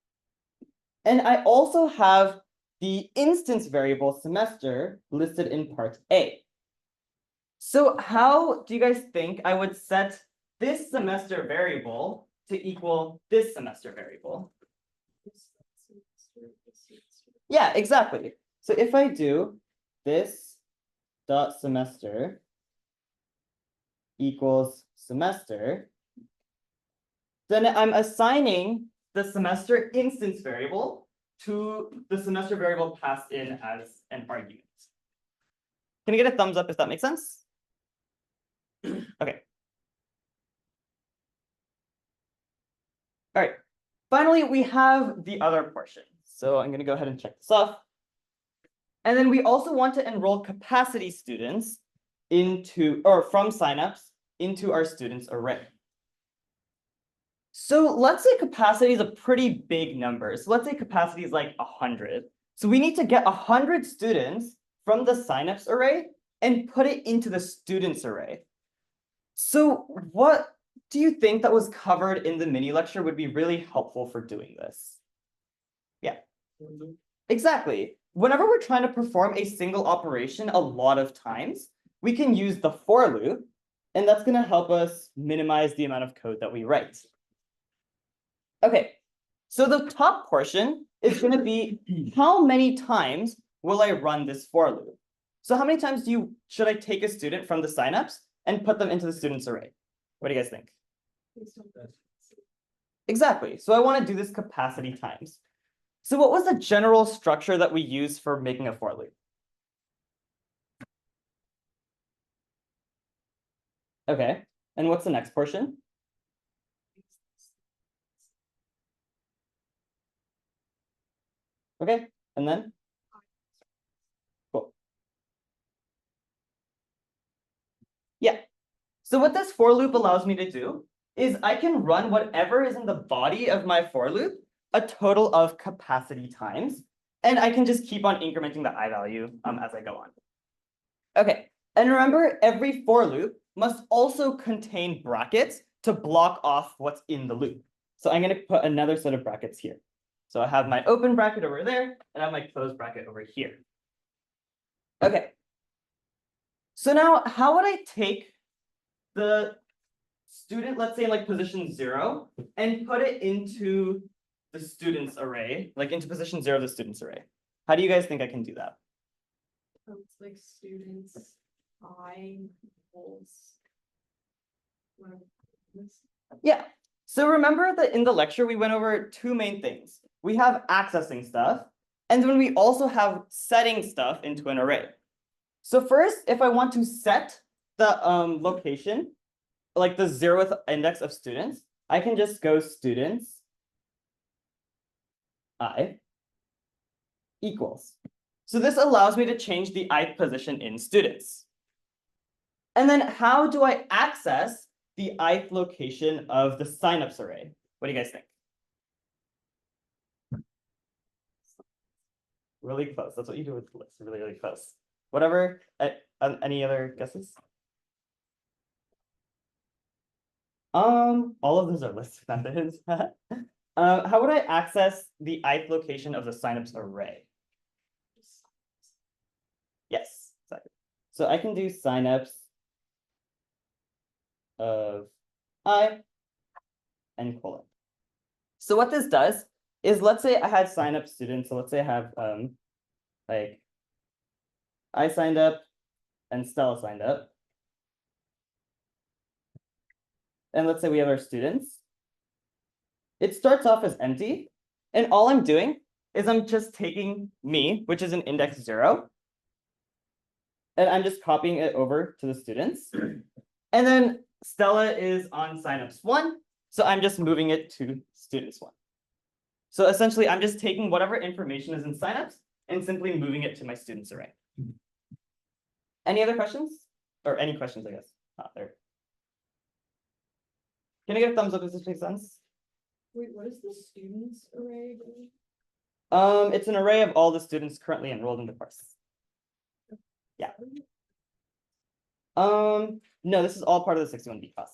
And I also have the instance variable semester listed in part A. So how do you guys think I would set this semester variable to equal this semester variable? Yeah, exactly. So if I do this dot semester equals semester, then I'm assigning the semester instance variable to the semester variable passed in as an argument. Can I get a thumbs up if that makes sense? Okay. All right. Finally, we have the other portion. So I'm going to go ahead and check this off. And then we also want to enroll capacity students into, or from signups into our students array. So let's say capacity is a pretty big number. So let's say capacity is like 100. So we need to get 100 students from the signups array and put it into the students array. So what do you think that was covered in the mini lecture would be really helpful for doing this? Yeah, exactly. Whenever we're trying to perform a single operation a lot of times, we can use the for loop, and that's going to help us minimize the amount of code that we write. Okay, so the top portion is going to be how many times will I run this for loop? So how many times should I take a student from the signups and put them into the students array? What do you guys think? Exactly. So I want to do this capacity times. So what was the general structure that we use for making a for loop? Okay, and what's the next portion? Okay, and then? Cool. Yeah. So what this for loop allows me to do is I can run whatever is in the body of my for loop a total of capacity times, and I can just keep on incrementing the I value as I go on. Okay, and remember, every for loop must also contain brackets to block off what's in the loop. So I'm going to put another set of brackets here. So I have my open bracket over there, and I have my closed bracket over here. Okay. So now, how would I take the student, let's say like position 0, and put it into the students array, like into position 0 of the students array? How do you guys think I can do that? It's like students, I, equals. Yeah. So remember that in the lecture, we went over two main things. We have accessing stuff, and then we also have setting stuff into an array. So first, if I want to set the location, like the 0th index of students, I can just go students I equals. So this allows me to change the ith position in students. And then how do I access the ith location of the signups array? What do you guys think? Really close. That's what you do with the list. Really, really close. Whatever. Any other guesses? All of those are list methods. How would I access the ith location of the signups array? Yes, exactly. So I can do signups of I and colon. So what this does is, let's say I had sign up students. So let's say I have like I signed up and Stella signed up. And let's say we have our students. It starts off as empty. And all I'm doing is I'm just taking me, which is an index 0. And I'm just copying it over to the students. And then Stella is on signups 1. So I'm just moving it to students 1. So essentially, I'm just taking whatever information is in signups and simply moving it to my students array. Any other questions? Or any questions, I guess. There. Can I get a thumbs up if this makes sense? Wait, what is the students array? It's an array of all the students currently enrolled in the course. Yeah. No, this is all part of the 61B class.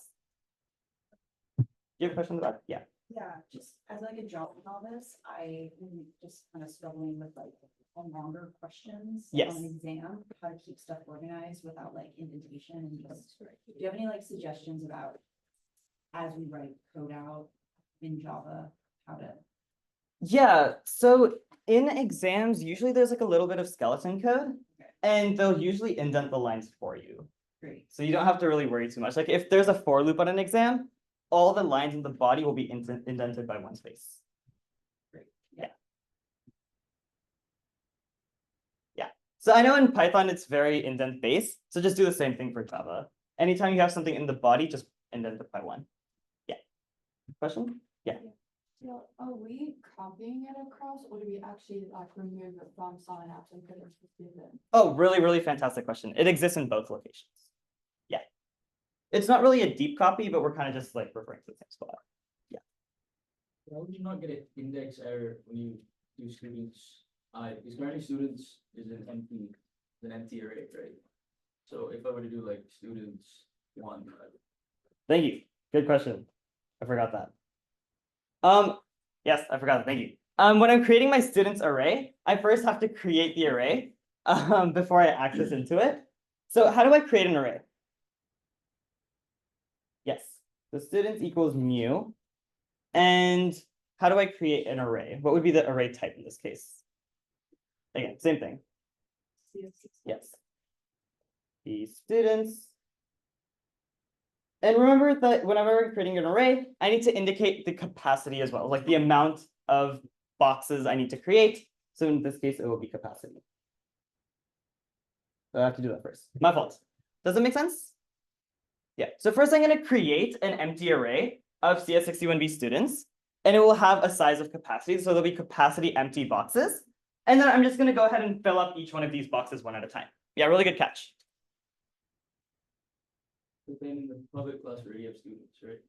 Do you have a question about that? Yeah. Yeah, just as like a job novice, I am just kind of struggling with like longer questions. Yes. On an exam, how to keep stuff organized without like indentation and just, do you have any like suggestions about as we write code out in Java, how to? Yeah, so in exams, usually there's like a little bit of skeleton code, and they'll usually indent the lines for you. Great. So you don't have to really worry too much. Like if there's a for loop on an exam, all the lines in the body will be indented by one space. Great. Yeah. Yeah. So I know in Python, it's very indent based. So just do the same thing for Java. Anytime you have something in the body, just indent it by 1. Yeah. Question? Yeah. Yeah, are we copying it across, or do we actually like remove it from signups and put it to student? Oh, really, really fantastic question. It exists in both locations. Yeah. It's not really a deep copy, but we're kind of just like referring to the same spot. Yeah. Why would you not get an index error when you do students? Because currently students is an empty array, right? So if I were to do like students 1. Thank you. Good question. I forgot that. Yes, I forgot that. Thank you. When I'm creating my students array, I first have to create the array before I access into it. So how do I create an array? Yes, the students equals mu. And how do I create an array? What would be the array type in this case? Again, same thing. Yes. The students. And remember that whenever I'm creating an array, I need to indicate the capacity as well, like the amount of boxes I need to create. So in this case, it will be capacity. So I have to do that first. My fault. Does it make sense? Yeah. So first I'm going to create an empty array of CS61B students, and it will have a size of capacity. So there'll be capacity empty boxes. And then I'm just going to go ahead and fill up each one of these boxes one at a time. Yeah, really good catch. But then in the public class, we already have students, right?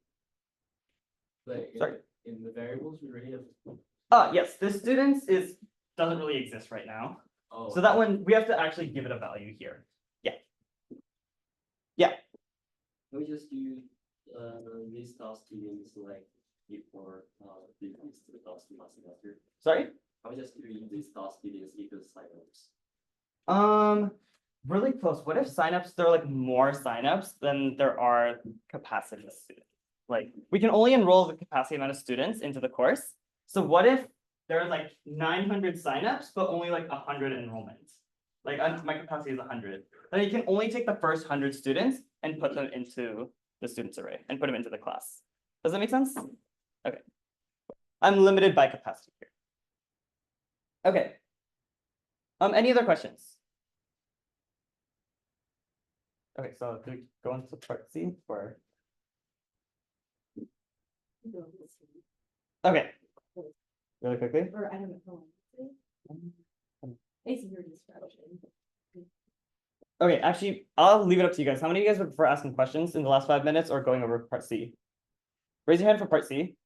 Like, Sorry? in the variables, we already have. Yes, the students doesn't really exist right now. Oh, So that one, we have to actually give it a value here. Yeah. Can we just use these task students like before previous to the task last semester? Sorry? Can we just use these task students equal signups? Really close. What if signups, there are like more signups than there are capacity students? Like, we can only enroll the capacity amount of students into the course. So what if there are like 900 signups, but only like 100 enrollments? Like my capacity is 100. Then you can only take the first 100 students and put them into the students array and put them into the class. Does that make sense? Okay. I'm limited by capacity here. Okay. Any other questions? Okay, so do we go into part C or? Okay. Really quickly. Or I don't know. It's your discretion. Okay, actually, I'll leave it up to you guys. How many of you guys would prefer asking questions in the last 5 minutes or going over part C? Raise your hand for part C.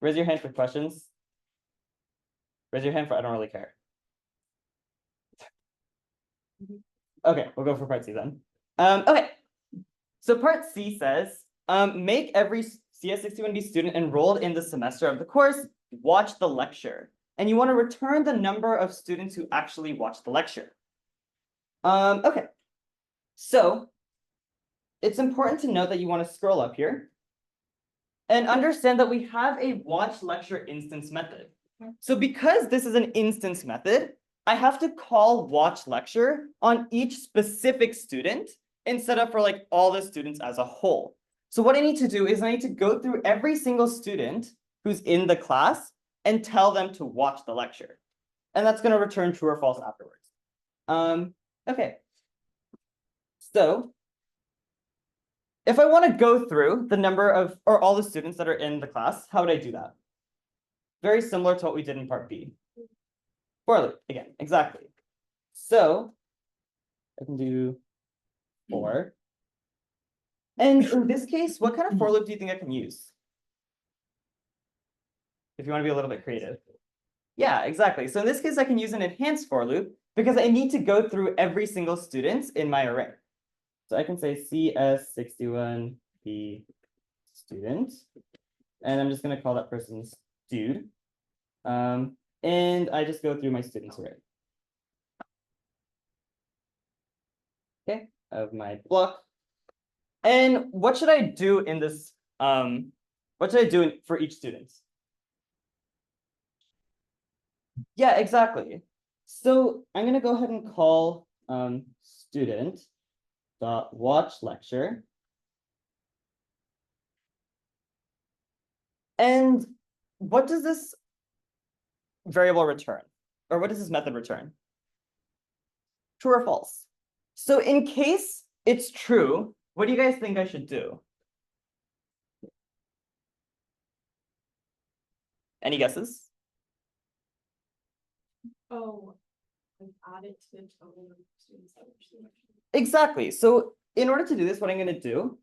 Raise your hand for questions. Raise your hand for I don't really care. Okay, we'll go for part C then. Okay. So part C says, make every CS61B student enrolled in the semester of the course watch the lecture. And you want to return the number of students who actually watch the lecture. Okay. So it's important to note that you want to scroll up here and understand that we have a watch lecture instance method. So because this is an instance method, I have to call watch lecture on each specific student instead of for like all the students as a whole. So what I need to do is I need to go through every single student who's in the class and tell them to watch the lecture. And that's going to return true or false afterwards. Okay. So if I want to go through the number of, or all the students that are in the class, how would I do that? Very similar to what we did in part B. For loop, again, exactly. So I can do for. And in this case, what kind of for loop do you think I can use? If you want to be a little bit creative. Yeah, exactly. So in this case, I can use an enhanced for loop because I need to go through every single student in my array. So I can say CS61B student, and I'm just going to call that person stud. And I just go through my students array. Okay, of my block. And what should I do in this? What should I do for each student? Yeah, exactly. So I'm going to go ahead and call student dot watch lecture. And what does this variable return? Or what does this method return? True or false? So in case it's true, what do you guys think I should do? Any guesses? Oh, and add it to the total of students that were selected. Exactly. So in order to do this, what I'm going to do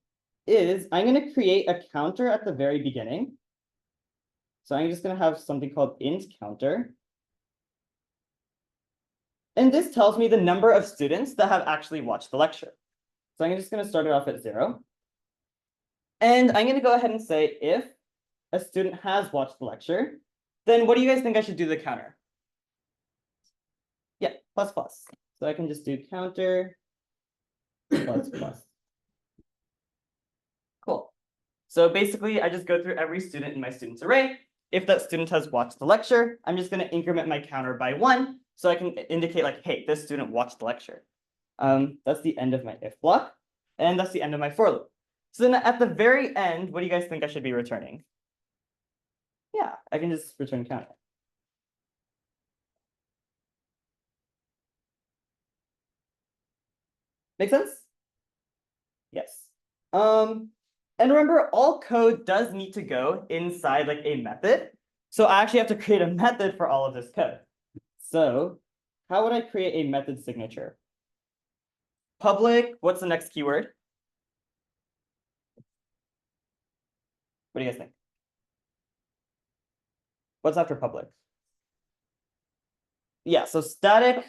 is I'm going to create a counter at the very beginning. So I'm just going to have something called int counter. And this tells me the number of students that have actually watched the lecture. So I'm just going to start it off at 0. And I'm going to go ahead and say if a student has watched the lecture, then what do you guys think I should do to the counter? Yeah, plus plus. So I can just do counter plus plus. Cool. So basically, I just go through every student in my students array. If that student has watched the lecture, I'm just going to increment my counter by 1. So I can indicate like, hey, this student watched the lecture. That's the end of my if block. And that's the end of my for loop. So then at the very end, what do you guys think I should be returning? Yeah, I can just return counter. Make sense? Yes. And remember, all code does need to go inside like a method. So I actually have to create a method for all of this code. So how would I create a method signature? Public, what's the next keyword? What do you guys think? What's after public? Yeah, so static,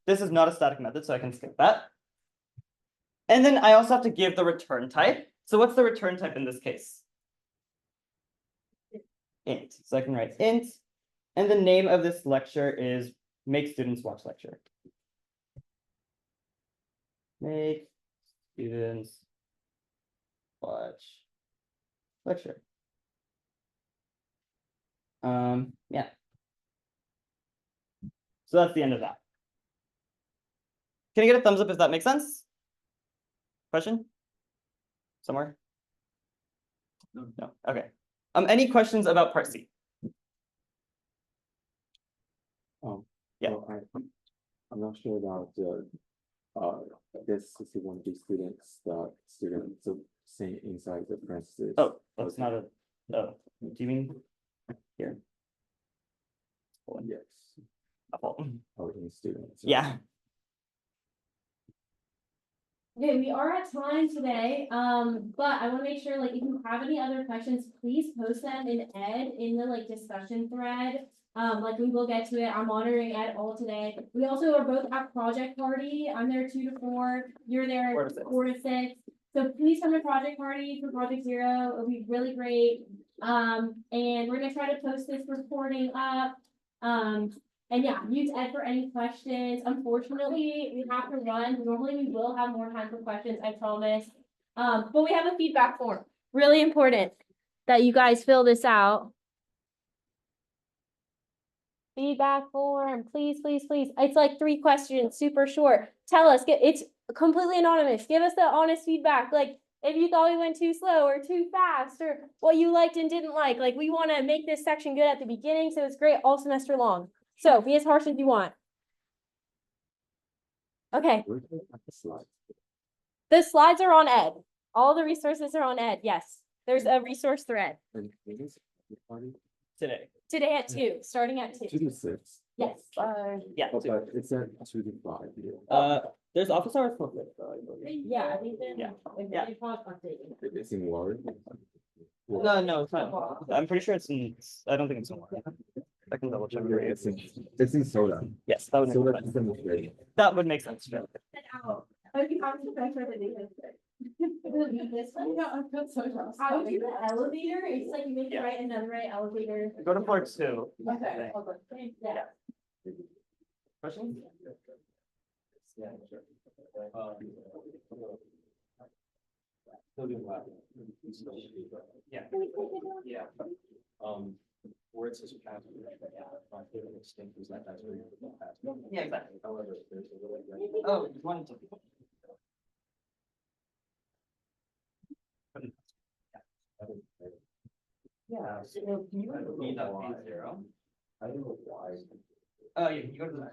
this is not a static method, so I can skip that. And then I also have to give the return type. So what's the return type in this case? Int. So I can write int, and the name of this lecture is Make Students Watch Lecture. Make students watch lecture. Yeah. So that's the end of that. Can I get a thumbs up if that makes sense? Question? Somewhere? No. Okay. Any questions about part C? Yeah. Well, I'm not sure about the, this 61B students, the students of saying inside the parentheses. Oh, that's not a, oh, do you mean here? Yes, Oh, in students. yeah. Okay, we are at time today, but I wanna make sure, like, if you have any other questions, please post them in Ed in the like discussion thread. Like we will get to it. I'm monitoring Ed all today. We also are both at project party. I'm there 2 to 4. You're there 4 to 6. 4 to 6. So please come to project party for project 0. It'll be really great. And we're gonna try to post this recording up. And yeah, use Ed for any questions. Unfortunately, we have to run. Normally, we will have more time for questions, I promise. But we have a feedback form. Really important that you guys fill this out. Feedback form, please, please, please. It's like 3 questions, super short. Tell us, it's completely anonymous. Give us the honest feedback. Like if you thought we went too slow or too fast or what you liked and didn't like. Like we want to make this section good at the beginning, so it's great all semester long. So be as harsh as you want. Okay, Where's the slide? the slides are on Ed. All the resources are on Ed. Yes, there's a resource thread And it is party? Today. today at 2, starting at 2. 2 to 6. Yes. Yeah. Oh, but it's at 2 to 5. There's office hours for this, though, I believe. Yeah, I think then. Yeah. Yeah. It's in water. No, it's not. I'm pretty sure it's in, I don't think it's in water. I can double check. Okay, it's in soda. Yes, that would make Soda sense. is in the That would make sense. Yeah. This one, yeah, I've got so lost. I would do the elevator. It's like you make it right and then right elevator. Go to floor 2. Okay. Yeah. Questions? Yeah, sure. Yeah. Yeah. Where it says pass. My favorite extinct is that that's where you put the pass. Yeah, exactly. However, there's a little. Oh, you wanted to. Yeah, so can you read that page 0? I don't know why. Oh, yeah, can you go to the.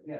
Yeah.